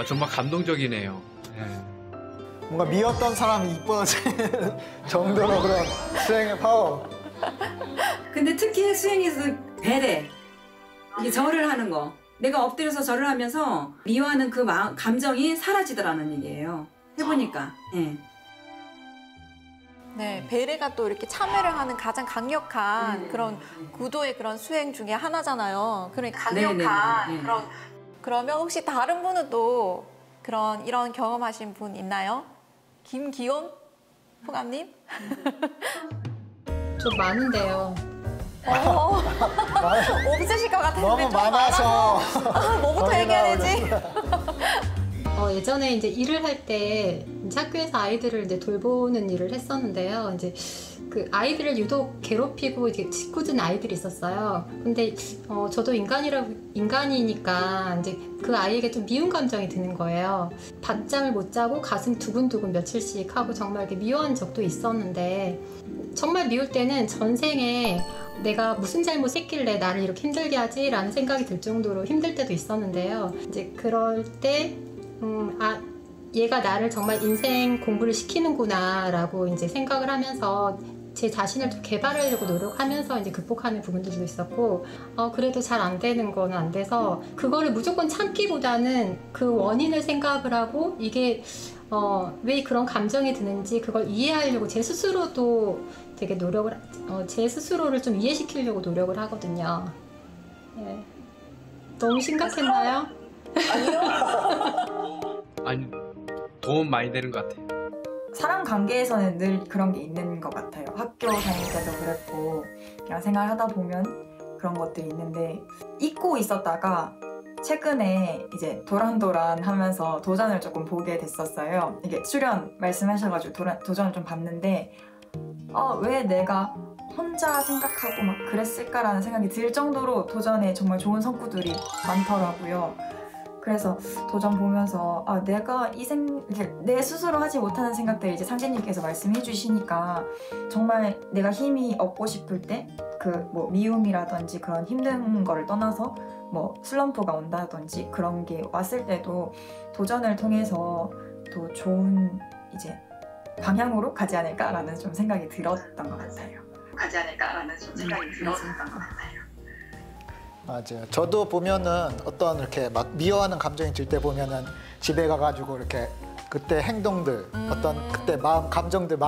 정말 감동적이네요. 네.
뭔가 미웠던 사람이 이뻐질 정도로 그런 수행의 파워.
근데 특히 수행에서 배려, 이게 절을 하는 거. 내가 엎드려서 절을 하면서 미워하는 그 감정이 사라지더라는 얘기예요. 해보니까. 네.
네, 베레가 또 이렇게 참여를 하는 가장 강력한 그런 구도의 그런 수행 중에 하나잖아요. 그러니까 강력한 그런. 그러면 혹시 다른 분은 또 이런 경험하신 분 있나요? 김기온 포감님?
좀 많은데요.
없으실 것 같은데
너무
좀
많아서.
뭐부터 얘기해야 되지?
예전에 이제 일을 할 때 학교에서 아이들을 이제 돌보는 일을 했었는데요. 이제 그 아이들을 유독 괴롭히고 이제 짓궂은 아이들이 있었어요. 근데 저도 인간이니까 이제 그 아이에게 좀 미운 감정이 드는 거예요. 밤잠을 못 자고 가슴 두근두근 며칠씩 하고 정말 이렇게 미워한 적도 있었는데, 정말 미울 때는 전생에 내가 무슨 잘못했길래 나를 이렇게 힘들게 하지? 라는 생각이 들 정도로 힘들 때도 있었는데요. 이제 그럴 때 얘가 나를 정말 인생 공부를 시키는구나 라고 이제 생각을 하면서 제 자신을 좀 개발하려고 노력하면서 이제 극복하는 부분들도 있었고, 그래도 잘 안 되는 건 안 돼서 그거를 무조건 참기보다는 그 원인을 생각을 하고 이게 왜 그런 감정이 드는지 그걸 이해하려고 제 스스로도 되게 노력을, 제 스스로를 좀 이해시키려고 노력을 하거든요. 네. 너무 심각했나요?
아니, 도움 많이 되는 것 같아요.
사람 관계에서는 늘 그런 게 있는 것 같아요. 학교 다닐 때도 그랬고 그냥 생활하다 보면 그런 것들이 있는데, 잊고 있었다가 최근에 이제 도란도란 하면서 도전을 조금 보게 됐었어요. 이게 수련 말씀하셔가지고 도전을 좀 봤는데 왜 내가 혼자 생각하고 막 그랬을까라는 생각이 들 정도로 도전에 정말 좋은 성구들이 많더라고요. 그래서 도전 보면서 내가 내 스스로 하지 못하는 생각들 이제 상제님께서 말씀해 주시니까 정말 내가 힘이 얻고 싶을 때 그 뭐 미움이라든지 그런 힘든 거를 떠나서 뭐 슬럼프가 온다든지 그런 게 왔을 때도 도전을 통해서 또 좋은 이제 방향으로 가지 않을까라는 좀 생각이 들었던 것 같아요.
맞아요. 저도 보면은 어떤 이렇게 막 미워하는 감정이 들 때 보면은 집에 가가지고 이렇게 그때 행동들, 어떤 그때 감정들,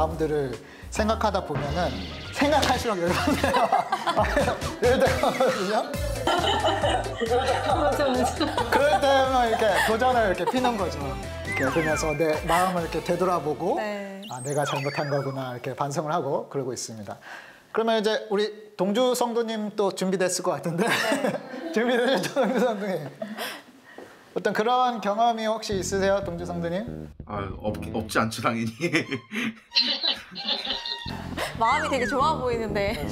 생각하다 보면은 생각할수록 열받네요. 열받거든요.
맞아.
그럴 때면 이렇게 도전을 이렇게 피는 거죠. 이렇게 보면서 내 마음을 이렇게 되돌아보고
네.
내가 잘못한 거구나 이렇게 반성을 하고 그러고 있습니다. 그러면 이제 우리 동주 성도님 또 준비됐을 것 같은데 준비되셨죠, 동주 성도님? 어떤 그런 경험이 혹시 있으세요, 동주 성도님?
없지 않죠 당연히.
마음이 되게 좋아 보이는데.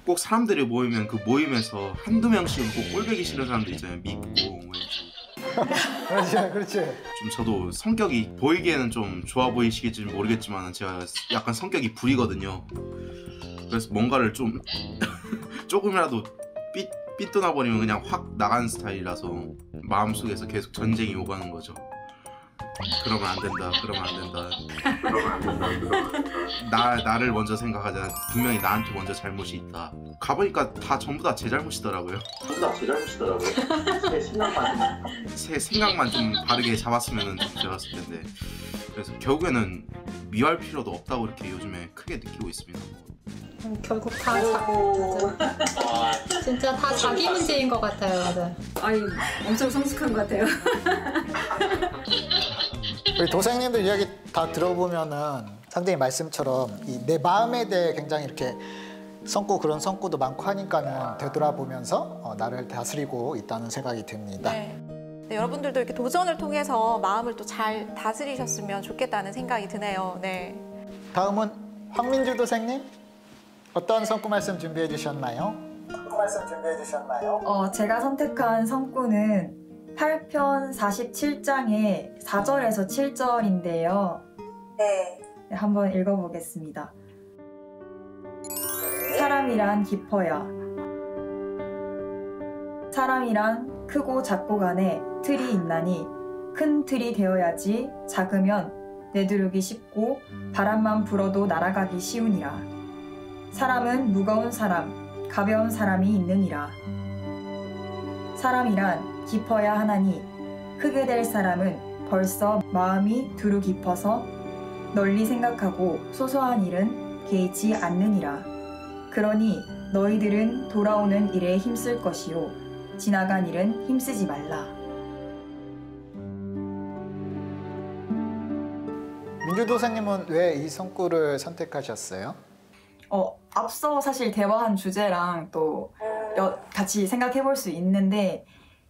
꼭 사람들이 모이면 그 모임에서 한두 명씩은 꼭 꼴보기 싫은 사람들 있잖아요. 밉고
그렇지.
좀 저도 성격이 보이기에는 좀 좋아 보이시겠지 모르겠지만 제가 약간 성격이 불이거든요. 그래서 뭔가를 좀 조금이라도 삐뚤어 버리면 그냥 확 나가는 스타일이라서 마음속에서 계속 전쟁이 오가는 거죠. 그러면 안 된다. 나를 먼저 생각하자. 분명히 나한테 먼저 잘못이 있다. 가보니까 전부 다 제 잘못이더라고요. 제 생각만 좀 바르게 잡았으면 좀 좋았을 텐데. 그래서 결국에는 미워할 필요도 없다고 이렇게 요즘에 크게 느끼고 있습니다.
결국 진짜 다 자기 문제인 것 같아요. 맞아요.
엄청 성숙한 것 같아요.
우리 도생님들 이야기 다 들어보면은 상대님 말씀처럼 내 마음에 대해 굉장히 이렇게 그런 성구도 많고 하니까는 되돌아보면서 나를 다스리고 있다는 생각이 듭니다.
네, 여러분들도 이렇게 도전을 통해서 마음을 또 잘 다스리셨으면 좋겠다는 생각이 드네요. 네.
다음은 황민주 도생님, 어떤 성구 말씀 준비해 주셨나요?
제가 선택한 성구는 8편 47장의 4절에서 7절인데요. 네, 한번 읽어보겠습니다. 사람이란 깊어야. 사람이란 크고 작고 간에 틀이 있나니 큰 틀이 되어야지 작으면 내두르기 쉽고 바람만 불어도 날아가기 쉬우니라. 사람은 무거운 사람, 가벼운 사람이 있느니라. 사람이란 깊어야 하나니 크게 될 사람은 벌써 마음이 두루 깊어서 널리 생각하고 소소한 일은 개의치 않느니라. 그러니 너희들은 돌아오는 일에 힘쓸 것이요 지나간 일은 힘쓰지 말라.
민주도사님은 왜 이 성구를 선택하셨어요?
앞서 사실 대화한 주제랑 또 같이 생각해 볼 수 있는데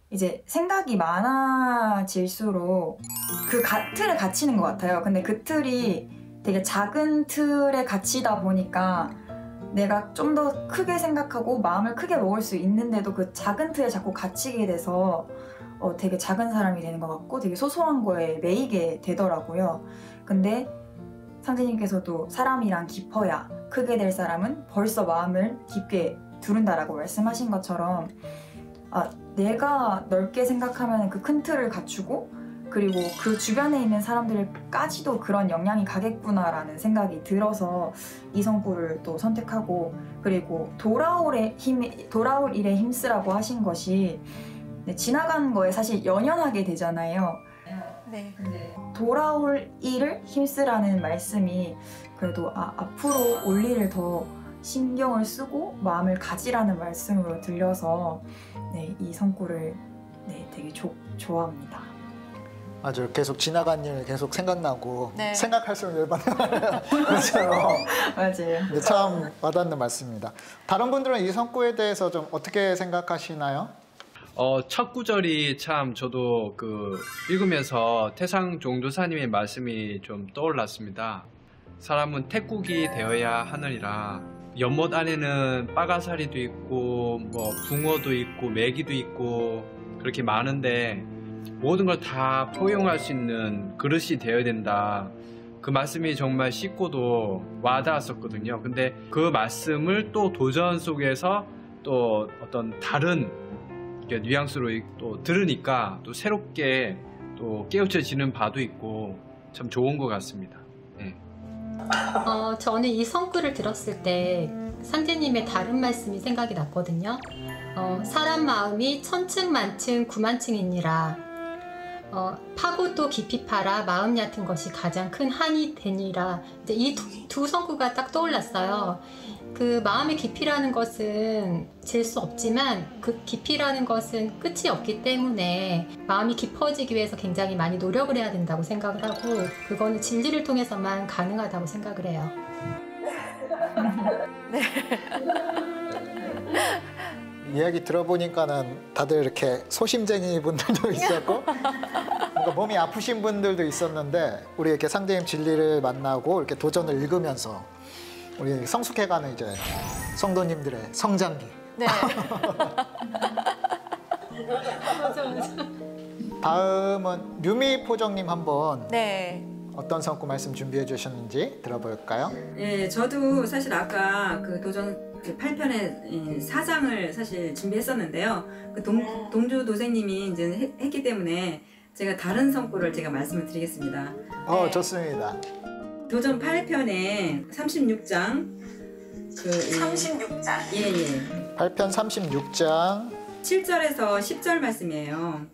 이제 생각이 많아질수록 그 틀에 갇히는 것 같아요. 근데 그 틀이 되게 작은 틀에 갇히다 보니까 내가 좀 더 크게 생각하고 마음을 크게 먹을 수 있는데도 그 작은 틀에 자꾸 갇히게 돼서 되게 작은 사람이 되는 것 같고 되게 소소한 거에 매이게 되더라고요. 근데 상제님께서도 사람이란 깊어야 크게 될 사람은 벌써 마음을 깊게 두른다라고 말씀하신 것처럼 내가 넓게 생각하면 그 큰 틀을 갖추고 그리고 그 주변에 있는 사람들까지도 그런 영향이 가겠구나라는 생각이 들어서 이 성구를 또 선택하고 그리고 돌아올 일에 힘쓰라고 하신 것이 지나간 거에 사실 연연하게 되잖아요.
네.
돌아올 일을 힘쓰라는 말씀이 그래도 앞으로 올 일을 더 신경을 쓰고 마음을 가지라는 말씀으로 들려서 이 성구를 되게 좋아합니다.
맞아요. 계속 지나간 일 계속 생각나고
네.
생각할수록 열받는 그렇죠.
맞아요.
네, 참 와닿는 말씀입니다. 다른 분들은 이 성구에 대해서 좀 어떻게 생각하시나요?
첫 구절이 참 저도 읽으면서 태상 종도사님의 말씀이 좀 떠올랐습니다. 사람은 태국이 되어야 하느니라. 연못 안에는 빠가사리도 있고 붕어도 있고 메기도 있고 그렇게 많은데 모든 걸 다 포용할 수 있는 그릇이 되어야 된다. 그 말씀이 정말 쉽고도 와닿았었거든요. 근데 그 말씀을 또 도전 속에서 또 어떤 다른 뉘앙스로 또 들으니까 또 새롭게 또 깨우쳐지는 바도 있고 참 좋은 것 같습니다. 네.
저는 이 성구를 들었을 때 상제님의 다른 말씀이 생각이 났거든요. 사람 마음이 천층만층 구만층이니라. 파고도 깊이 파라 마음 얕은 것이 가장 큰 한이 되니라. 이제 이 두 성구가 딱 떠올랐어요. 그 마음의 깊이라는 것은 질 수 없지만 그 깊이라는 것은 끝이 없기 때문에 마음이 깊어지기 위해서 굉장히 많이 노력을 해야 된다고 생각을 하고 그거는 진리를 통해서만 가능하다고 생각을 해요.
네.
이야기 들어보니까는 다들 이렇게 소심쟁이 분들도 있었고 뭔가 몸이 아프신 분들도 있었는데 우리 이렇게 상대님 진리를 만나고 이렇게 도전을 읽으면서 우리 성숙해가는 이제 성도님들의 성장기.
네.
다음은 류미 포정님 한번
네.
어떤 성구 말씀 준비해 주셨는지 들어볼까요?
예, 저도 사실 아까 그 도전 8편의 4장을 사실 준비했었는데요. 그 동주 도생님이 이제 했기 때문에 제가 다른 성구를 제가 말씀을 드리겠습니다.
네. 좋습니다.
도전 8편의 36장
36장.
예.
8편 36장
7절에서 10절 말씀이에요.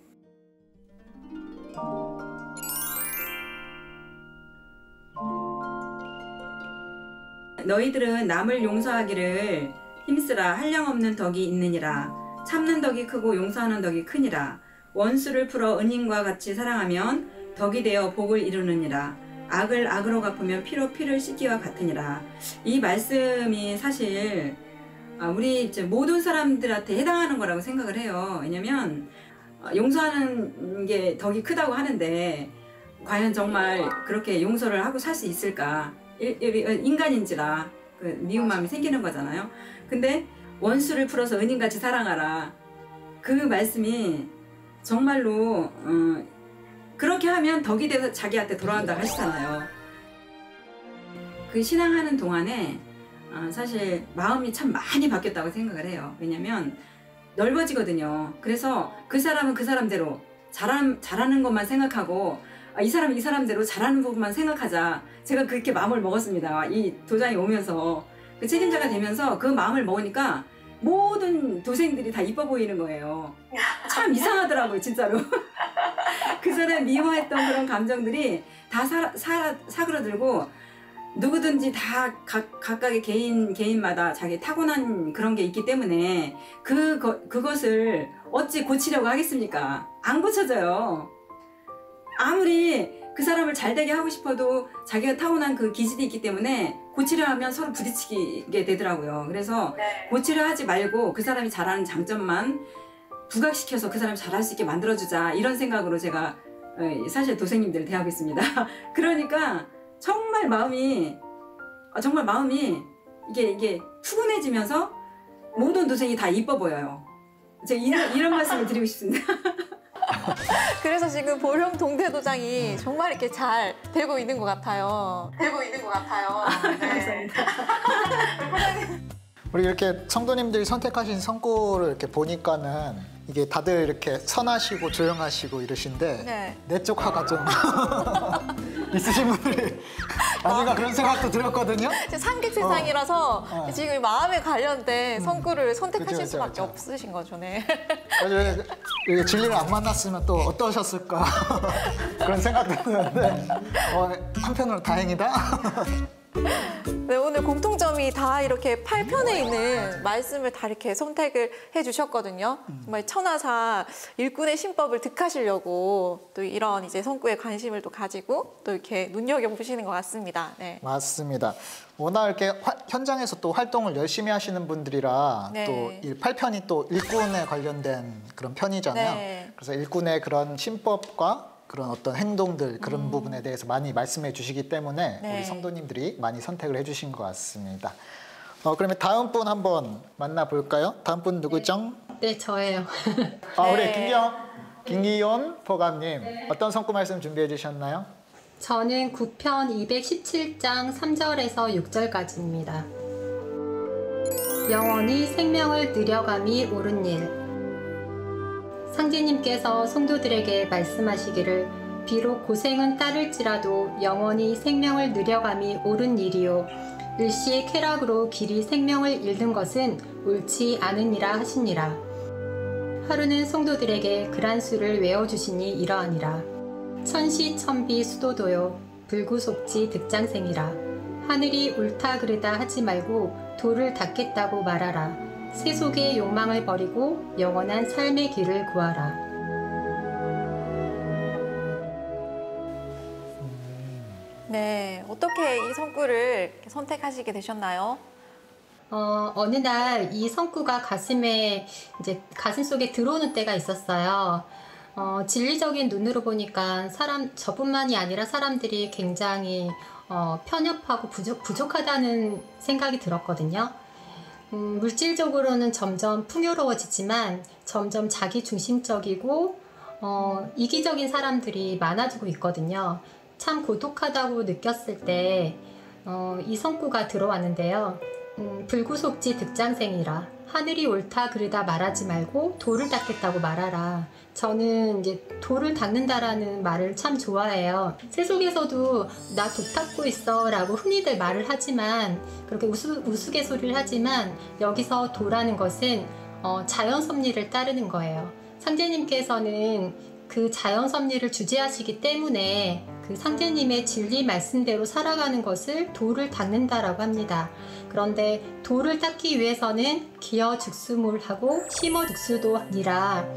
너희들은 남을 용서하기를 힘쓰라. 한량없는 덕이 있느니라. 참는 덕이 크고 용서하는 덕이 크니라. 원수를 풀어 은인과 같이 사랑하면 덕이 되어 복을 이루느니라. 악을 악으로 갚으면 피로 피를 씻기와 같으니라. 이 말씀이 사실 우리 모든 사람들한테 해당하는 거라고 생각을 해요. 왜냐면 용서하는 게 덕이 크다고 하는데 과연 정말 그렇게 용서를 하고 살 수 있을까? 인간인지라 그 미운 마음이 생기는 거잖아요. 근데 원수를 풀어서 은인같이 사랑하라. 그 말씀이 정말로 그렇게 하면 덕이 돼서 자기한테 돌아간다고 하시잖아요. 그 신앙하는 동안에 사실 마음이 참 많이 바뀌었다고 생각을 해요. 왜냐면 넓어지거든요. 그래서 그 사람은 그 사람대로 잘하는 것만 생각하고 이 사람은 이 사람대로 잘하는 부분만 생각하자. 제가 그렇게 마음을 먹었습니다. 이 도장이 오면서 그 책임자가 되면서 그 마음을 먹으니까 모든 도생들이 다 이뻐 보이는 거예요. 참 이상하더라고요, 진짜로. 그 사람 미워했던 그런 감정들이 다 사그라들고 누구든지 다 각각의 개인마다 자기 타고난 그런 게 있기 때문에 그것을 어찌 고치려고 하겠습니까? 안 고쳐져요. 아무리 그 사람을 잘되게 하고 싶어도 자기가 타고난 그 기질이 있기 때문에 고치려 하면 서로 부딪히게 되더라고요. 그래서 고치려 하지 말고 그 사람이 잘하는 장점만 부각시켜서 그 사람이 잘할 수 있게 만들어주자, 이런 생각으로 제가 사실 도생님들을 대하고 있습니다. 그러니까 정말 마음이 이게 푸근해지면서 모든 도생이 다 이뻐 보여요. 제가 이런 말씀을 드리고 싶습니다.
그래서 지금 보령 동대도장이 정말 이렇게 잘 되고 있는 것 같아요.
네.
감사합니다.
우리 이렇게 성도님들이 선택하신 성구를 이렇게 보니까는 이게 다들 이렇게 선하시고 조용하시고 이러신데
네.
내적 화가 좀 있으신 분들이 아닌가 그런 생각도 들었거든요.
상객 세상이라서 지금 마음에 관련된 성구를 선택하실
그쵸,
수밖에
그쵸.
없으신 거죠. 네.
그래서 이게 진리를 안 만났으면 또 어떠셨을까 그런 생각도 드는데 한편으로 다행이다.
네, 오늘 공통점이 다 이렇게 8편에 있는 말씀을 다 이렇게 선택을 해주셨거든요. 정말 천하사 일꾼의 신법을 득하시려고 또 이런 이제 성구에 관심을 또 가지고 또 이렇게 눈여겨보시는 것 같습니다. 네.
맞습니다. 워낙 이렇게 현장에서 또 활동을 열심히 하시는 분들이라
네.
또 8편이 또 일꾼에 관련된 그런 편이잖아요.
네.
그래서 일꾼의 그런 신법과 그런 어떤 행동들 그런 부분에 대해서 많이 말씀해 주시기 때문에
네.
우리 성도님들이 많이 선택을 해주신 것 같습니다. 그러면 다음 분 한번 만나볼까요? 다음 분 누구죠?
네, 저예요.
우리 김기온 포감님 어떤 성구 말씀 준비해 주셨나요?
저는 9편 217장 3절에서 6절까지입니다. 영원히 생명을 느려감이 옳은 일. 상제님께서 성도들에게 말씀하시기를 비록 고생은 따를지라도 영원히 생명을 느려감이 옳은 일이요 일시의 쾌락으로 길이 생명을 잃는 것은 옳지 않으니라 하시니라. 하루는 성도들에게 그란수를 외워주시니 이러하니라. 천시천비 수도도요 불구속지 득장생이라. 하늘이 옳다 그르다 하지 말고 도를 닦겠다고 말하라. 세속의 욕망을 버리고 영원한 삶의 길을 구하라.
네, 어떻게 이 성구를 선택하시게 되셨나요?
어느 날 이 성구가 가슴 속에 들어오는 때가 있었어요. 진리적인 눈으로 보니까 저뿐만이 아니라 사람들이 굉장히 편협하고 부족하다는 생각이 들었거든요. 물질적으로는 점점 풍요로워지지만 점점 자기중심적이고 이기적인 사람들이 많아지고 있거든요. 참 고독하다고 느꼈을 때 이 성구가 들어왔는데요. 불구속지 득장생이라. 하늘이 옳다 그르다 말하지 말고 도를 닦겠다고 말하라. 저는 이제 도를 닦는다라는 말을 참 좋아해요. 세속에서도 나 도 닦고 있어 라고 흔히들 말을 하지만 그렇게 우스갯소리를 하지만 여기서 도라는 것은 자연 섭리를 따르는 거예요. 상제님께서는 그 자연 섭리를 주재하시기 때문에 그 상제님의 진리 말씀대로 살아가는 것을 도를 닦는다라고 합니다. 그런데 도를 닦기 위해서는 기어죽수물하고 심어죽수도 아니라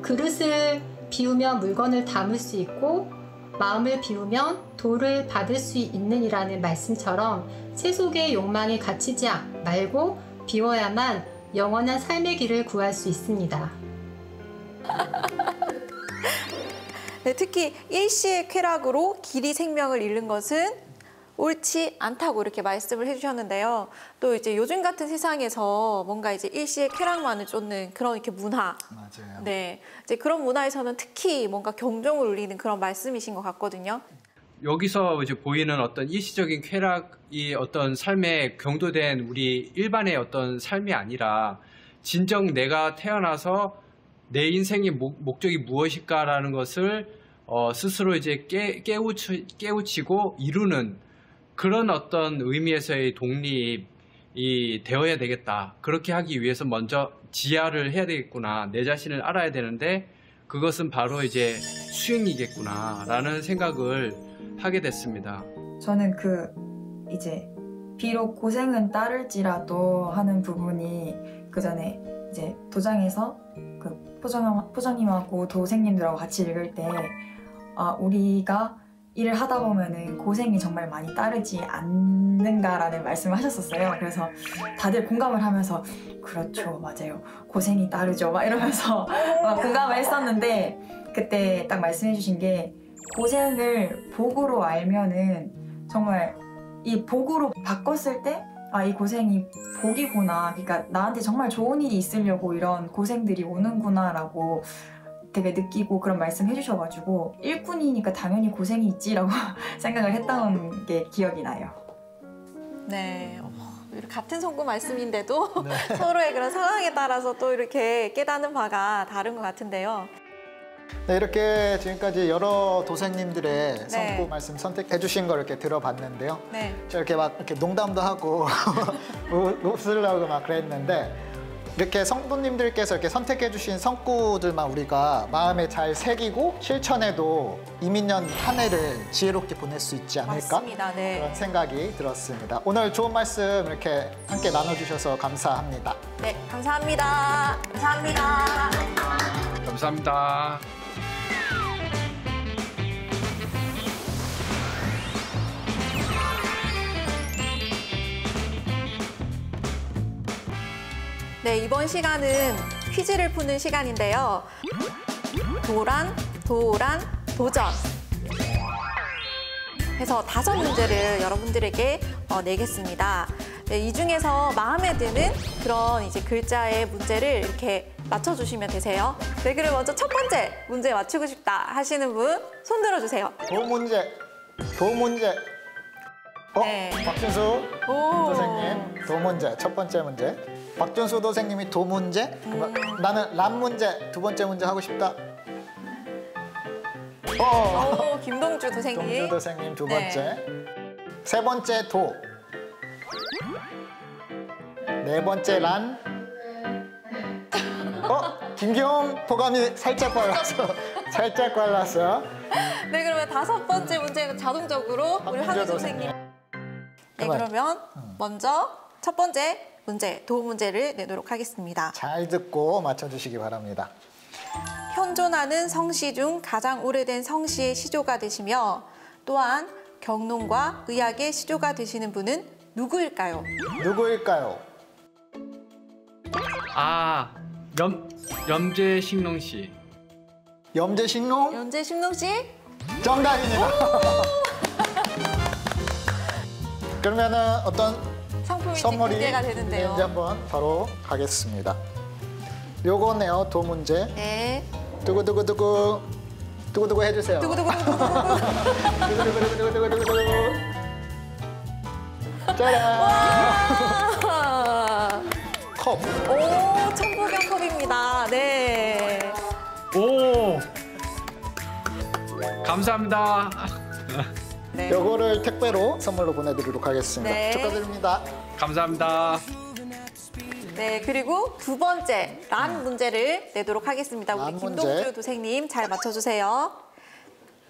그릇을 비우면 물건을 담을 수 있고 마음을 비우면 도를 받을 수 있느니라는 말씀처럼 세속의 욕망에 갇히지 말고 비워야만 영원한 삶의 길을 구할 수 있습니다.
네, 특히 일시의 쾌락으로 길이 생명을 잃는 것은 옳지 않다고 이렇게 말씀을 해주셨는데요. 또 이제 요즘 같은 세상에서 뭔가 이제 일시의 쾌락만을 쫓는 그런 이렇게 문화.
맞아요.
네, 이제 그런 문화에서는 특히 뭔가 경종을 울리는 그런 말씀이신 것 같거든요.
여기서 이제 보이는 어떤 일시적인 쾌락이 어떤 삶에 경도된 우리 일반의 어떤 삶이 아니라 진정 내가 태어나서 내 인생의 목적이 무엇일까라는 것을 스스로 이제 깨우치고 이루는 그런 어떤 의미에서의 독립이 되어야 되겠다. 그렇게 하기 위해서 먼저 지하를 해야 되겠구나. 내 자신을 알아야 되는데 그것은 바로 이제 수행이겠구나라는 생각을 하게 됐습니다.
저는 이제 비록 고생은 따를지라도 하는 부분이 그 전에 이제 도장에서 그 포장님하고 도생님들하고 같이 읽을 때 우리가 일을 하다 보면은 고생이 정말 많이 따르지 않는가라는 말씀을 하셨었어요. 그래서 다들 공감을 하면서 그렇죠, 맞아요, 고생이 따르죠 막 이러면서 막 공감을 했었는데 그때 딱 말씀해 주신 게 고생을 복으로 알면은 정말 이 복으로 바꿨을 때 이 고생이 복이구나, 그러니까 나한테 정말 좋은 일이 있으려고 이런 고생들이 오는구나라고 되게 느끼고 그런 말씀 해주셔가지고 일꾼이니까 당연히 고생이 있지라고 생각을 했던 게 기억이 나요.
네, 같은 성구 말씀인데도 네. 서로의 그런 상황에 따라서 또 이렇게 깨닫는 바가 다른 것 같은데요.
네, 이렇게 지금까지 여러 도생님들의 성구 말씀 선택해 주신 걸 이렇게 들어봤는데요. 네. 이렇게 막 이렇게 농담도 하고 웃으려고 막 그랬는데 이렇게 성도님들께서 이렇게 선택해 주신 성구들만 우리가 마음에 잘 새기고 실천해도 이민년 한 해를 지혜롭게 보낼 수 있지 않을까?
맞습니다. 네.
그런 생각이 들었습니다. 오늘 좋은 말씀 이렇게 함께 나눠주셔서 감사합니다.
네, 감사합니다. 감사합니다.
감사합니다.
네, 이번 시간은 퀴즈를 푸는 시간인데요. 도란, 도전. 해서 5문제를 여러분들에게 내겠습니다. 네, 이 중에서 마음에 드는 그런 이제 글자의 문제를 이렇게 맞춰주시면 되세요. 네, 그럼 먼저 첫 번째 문제 맞추고 싶다 하시는 분 손 들어주세요.
도문제.
네.
박준수 도생님, 도문제 첫 번째 문제. 박준수 도생님이 도문제, 나는 란문제 두 번째 문제 하고 싶다.
김동주 도생님.
동주 도생님 두 번째. 세 번째 도. 네 번째 란. 김기용 도감이 살짝 빨랐어.
네, 그러면 5번째 문제는 자동적으로 우리 한우 선생님. 네, 그러면 먼저 첫 번째 문제, 도 문제를 내도록 하겠습니다.
잘 듣고 맞춰주시기 바랍니다.
현존하는 성씨 중 가장 오래된 성씨의 시조가 되시며 또한 경농과 의학의 시조가 되시는 분은 누구일까요?
염제식농 씨.
염제식농
씨?
정답입니다. 그러면은 어떤
상품이
선물이
기대가 되는데요.
있는지 한번 바로 가겠습니다. 요거네요, 도 문제.
네.
두구두구두구 해주세요.
두구두구두구.
짜란. 컵.
오, 청포경 컵입니다. 네.
오. 감사합니다.
네.
요거를 택배로 선물로 보내드리도록 하겠습니다.
네.
축하드립니다.
감사합니다.
네, 그리고 두 번째 란 문제를 내도록 하겠습니다. 우리 김동주 도생님 잘 맞춰주세요.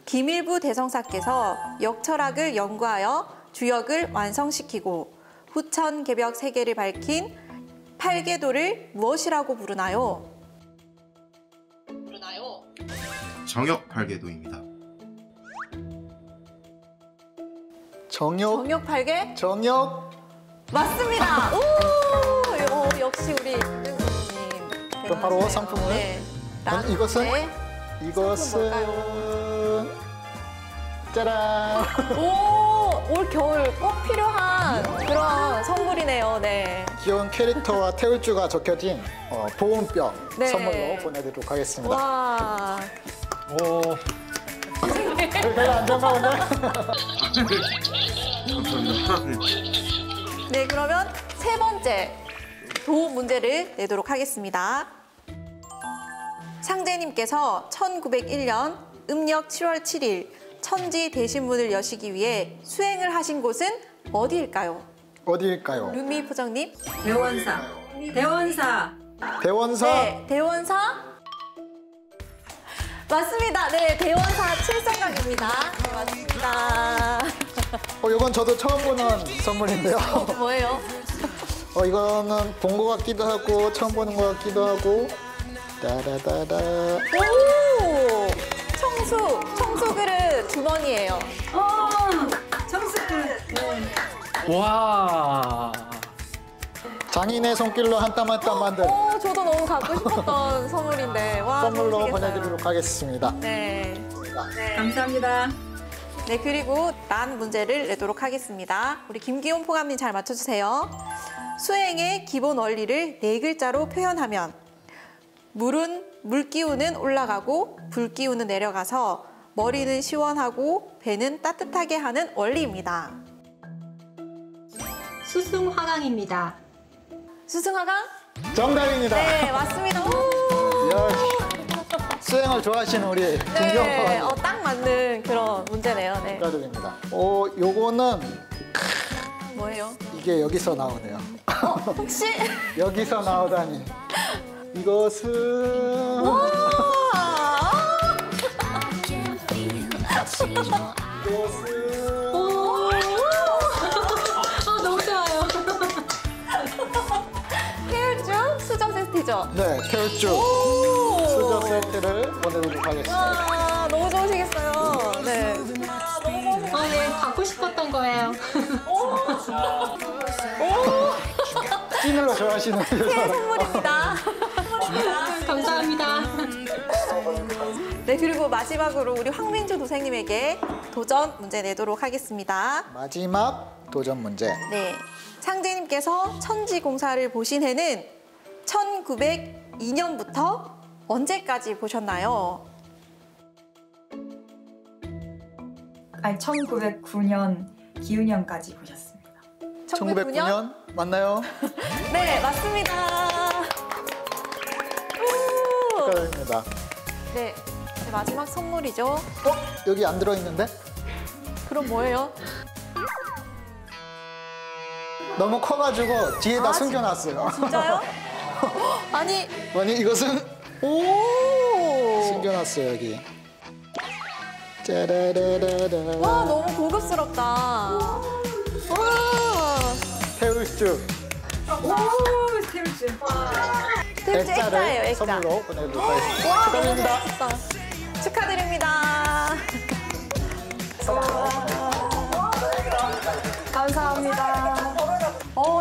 김일부 대성사께서 역철학을 연구하여 주역을 완성시키고 후천 개벽 세계를 밝힌 팔계도를 무엇이라고 부르나요?
정역팔계도입니다.
정역팔계?
정역.
맞습니다. 오, 역시 우리 김동주님.
그럼 바로 상품을.
네.
이것은
뭘까요?
짜란.
오, 올 겨울 꼭 필요한 그런 선물이네요. 네.
귀여운 캐릭터와 태울주가 적혀진 보온뼈
네.
선물로 보내드리도록 하겠습니다.
와.
오,
별로 안정감 오늘?
감사합니다.
네, 그러면 세 번째 도움 문제를 내도록 하겠습니다. 상재님께서 1901년 음력 7월 7일 천지 대신문을 여시기 위해 수행을 하신 곳은 어디일까요?
어디일까요?
루미 포정님?
대원사. 대원사.
대원사?
네, 대원사? 맞습니다. 네, 대원사 칠성각입니다. 네, 맞습니다.
이건 저도 처음 보는 선물인데요.
뭐예요?
이거는 본 것 같기도 하고 처음 보는 것 같기도 하고 따다다다.
오! 청소 그릇 주머니예요.
청소를.
와.
장인의 손길로 한 땀 한 땀 만든
저도 너무 갖고 싶었던 선물인데. 와,
선물로
너무 좋겠어요.
보내드리도록 하겠습니다.
네.
감사합니다.
네, 그리고 난 문제를 내도록 하겠습니다. 우리 김기훈 포감님 잘 맞춰주세요. 수행의 기본 원리를 네 글자로 표현하면 물 기운은 올라가고 불 기운은 내려가서 머리는 시원하고 배는 따뜻하게 하는 원리입니다.
수승화강입니다.
수승화강?
정답입니다.
네, 맞습니다. 오!
역시 수행을 좋아하시는 우리 김기영
네,
포함
딱 맞는 그런 문제네요. 네.
축하드립니다. 요거는
뭐예요?
이게 여기서 나오네요.
혹시?
여기서 나오다니. 이것은
너무 좋아요.
케일주 수저 세트죠?
네, 태울주 수저 세트를 보내드리도록 하겠습니다.
와, 너무 좋으시겠어요. 네.
네, 갖고 싶었던 거예요.
찐으로 좋아하시는
새 선물입니다.
감사합니다.
네, 그리고 마지막으로 우리 황민주 도생님에게 도전 문제 내도록 하겠습니다.
마지막 도전 문제.
네, 상재님께서 천지공사를 보신 해는 1902년부터 언제까지 보셨나요?
아니 1909년 기운년까지 보셨습니다.
1909년 맞나요?
네, 맞습니다. 오!
축하드립니다.
네, 마지막 선물이죠.
여기 안 들어있는데?
그럼 뭐예요?
너무 커가지고 뒤에다
아,
숨겨놨어요.
진짜요? 아니,
아니 이것은
오!
숨겨놨어요 여기. 짜라라라라.
와, 너무 고급스럽다. 와!
태울주
오, 태울주.
태울주 액자예요,
액자를
액자.
선물로 보내드리도록 하겠습니다.
와,
축하드립니다.
너무 멋있다. 축하드립니다. 감사합니다.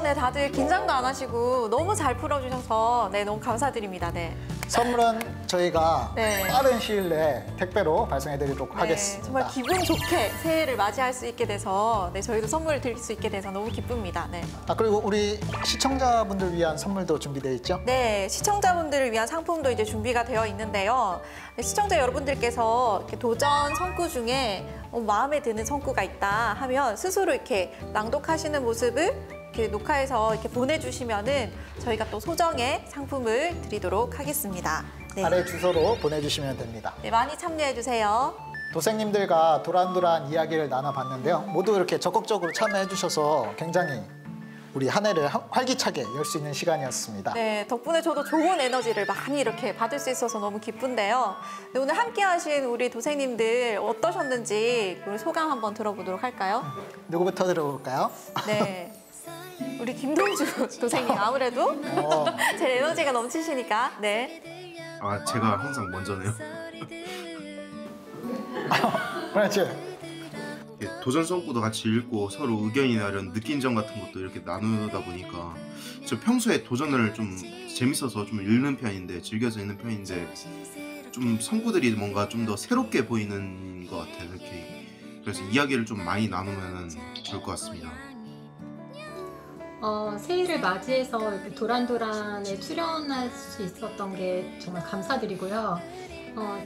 네, 다들 긴장도 안 하시고 너무 잘 풀어주셔서 네, 너무 감사드립니다. 네.
선물은 저희가
네.
빠른 시일 내에 택배로 발송해드리도록
네,
하겠습니다.
정말 기분 좋게 새해를 맞이할 수 있게 돼서 네, 저희도 선물을 드릴 수 있게 돼서 너무 기쁩니다. 네.
그리고 우리 시청자분들 위한 선물도 준비되어 있죠?
네, 시청자분들을 위한 상품도 이제 준비가 되어 있는데요. 네, 시청자 여러분들께서 이렇게 도전 성구 중에 마음에 드는 성구가 있다 하면 스스로 이렇게 낭독하시는 모습을 이렇게 녹화해서 이렇게 보내주시면은 저희가 또 소정의 상품을 드리도록 하겠습니다. 네,
아래 주소로 보내주시면 됩니다.
네, 많이 참여해 주세요.
도생님들과 도란도란 이야기를 나눠봤는데요. 모두 이렇게 적극적으로 참여해 주셔서 굉장히 우리 한 해를 활기차게 열 수 있는 시간이었습니다.
네, 덕분에 저도 좋은 에너지를 많이 이렇게 받을 수 있어서 너무 기쁜데요. 네, 오늘 함께하신 우리 도생님들 어떠셨는지 우리 소감 한번 들어보도록 할까요?
누구부터 들어볼까요?
네, 우리 김동주 도생님 아무래도 제 에너지가 넘치시니까 네.
아, 제가 항상 먼저네요.
그렇지.
이렇게 도전 성구도 같이 읽고 서로 의견이나 이런 느낀 점 같은 것도 이렇게 나누다 보니까 저 평소에 도전을 좀 재밌어서 좀 읽는 편인데 즐겨서 읽는 편인데 좀 성구들이 뭔가 좀 더 새롭게 보이는 것 같아요. 이렇게 그래서 이야기를 좀 많이 나누면 좋을 것 같습니다.
새해를 맞이해서 이렇게 도란도란에 출연할 수 있었던 게 정말 감사드리고요.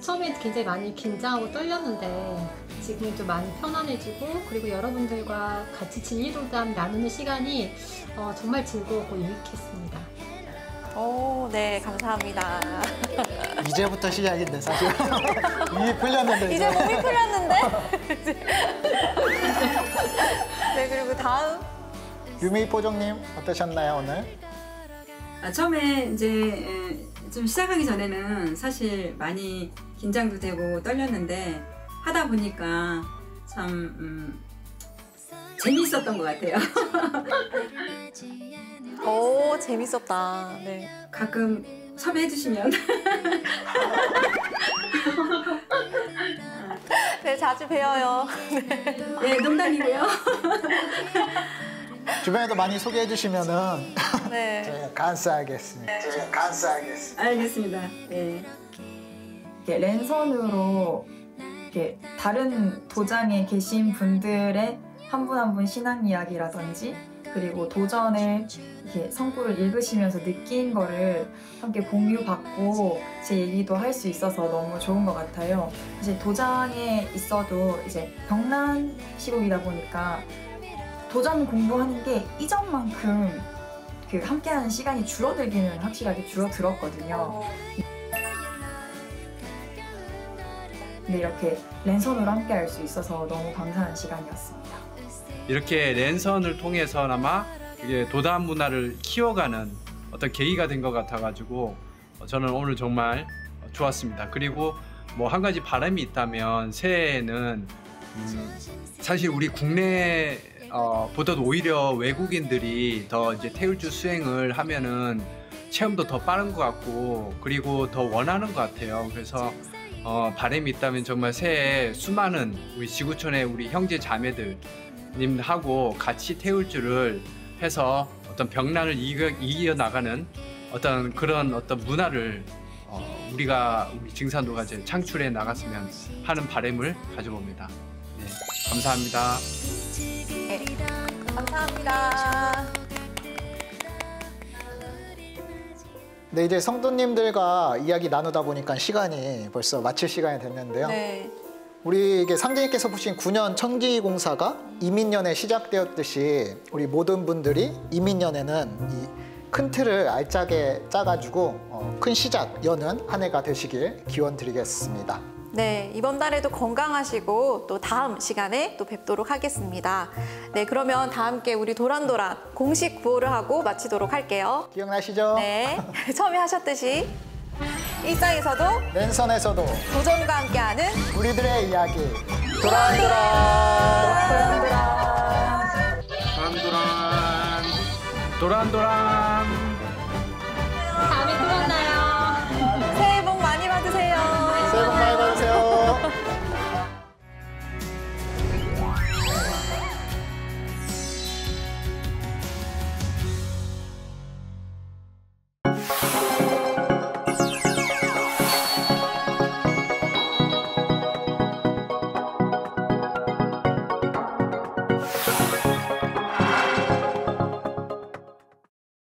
처음에 굉장히 많이 긴장하고 떨렸는데 지금은 좀 많이 편안해지고, 그리고 여러분들과 같이 진리도담 나누는 시간이 정말 즐거웠고 유익했습니다.
오, 네, 감사합니다.
이제부터 시작인데 사실 이미 풀렸는데
이제 몸이 풀렸는데? 네, 그리고 다음.
유미 포정님 어떠셨나요 오늘?
처음에 이제 좀 시작하기 전에는 사실 많이 긴장도 되고 떨렸는데 하다 보니까 참 재미있었던 것 같아요.
오, 재밌었다. 네.
가끔 섭외해 주시면
네, 자주 뵈어요.
네, 농담이고요.
주변에도 많이 소개해 주시면은
네.
제가 감사하겠습니다.
알겠습니다. 네.
이렇게 랜선으로 이렇게 다른 도장에 계신 분들의 한 분 한 분 신앙 이야기라든지, 그리고 도전을 이렇게 성구를 읽으시면서 느낀 거를 함께 공유받고 제 얘기도 할 수 있어서 너무 좋은 것 같아요. 이제 도장에 있어도 이제 병난 시국이다 보니까 도전 공부하는 게 이전만큼 그 함께하는 시간이 줄어들기는 확실하게 줄어들었거든요. 근데 이렇게 랜선으로 함께할 수 있어서 너무 감사한 시간이었습니다.
이렇게 랜선을 통해서나마 이게 도담 문화를 키워가는 어떤 계기가 된 것 같아가지고 저는 오늘 정말 좋았습니다. 그리고 뭐 한 가지 바람이 있다면 새해에는 사실 우리 국내 보다도 오히려 외국인들이 더 이제 태울주 수행을 하면은 체험도 더 빠른 것 같고, 그리고 더 원하는 것 같아요. 그래서 바람이 있다면 정말 새해에 수많은 우리 지구촌의 우리 형제 자매들 님하고 같이 태울주를 해서 어떤 병난을 이겨 나가는 어떤 그런 어떤 문화를 우리 증산도가 이제 창출해 나갔으면 하는 바람을 가져봅니다. 네, 감사합니다.
네, 감사합니다.
네, 이제 성도님들과 이야기 나누다 보니까 시간이 벌써 마칠 시간이 됐는데요.
네.
우리 이게 상제님께서 보신 9년 청지공사가 이민년에 시작되었듯이 우리 모든 분들이 이민년에는 이 큰 틀을 알짜게 짜가지고 큰 시작 여는 한 해가 되시길 기원 드리겠습니다.
네, 이번 달에도 건강하시고 또 다음 시간에 또 뵙도록 하겠습니다. 네, 그러면 다 함께 우리 도란도란 공식 구호를 하고 마치도록 할게요.
기억나시죠?
네, 처음에 하셨듯이 일상에서도
랜선에서도
도전과 함께하는
우리들의 이야기 도란도란
도란도란
도란도란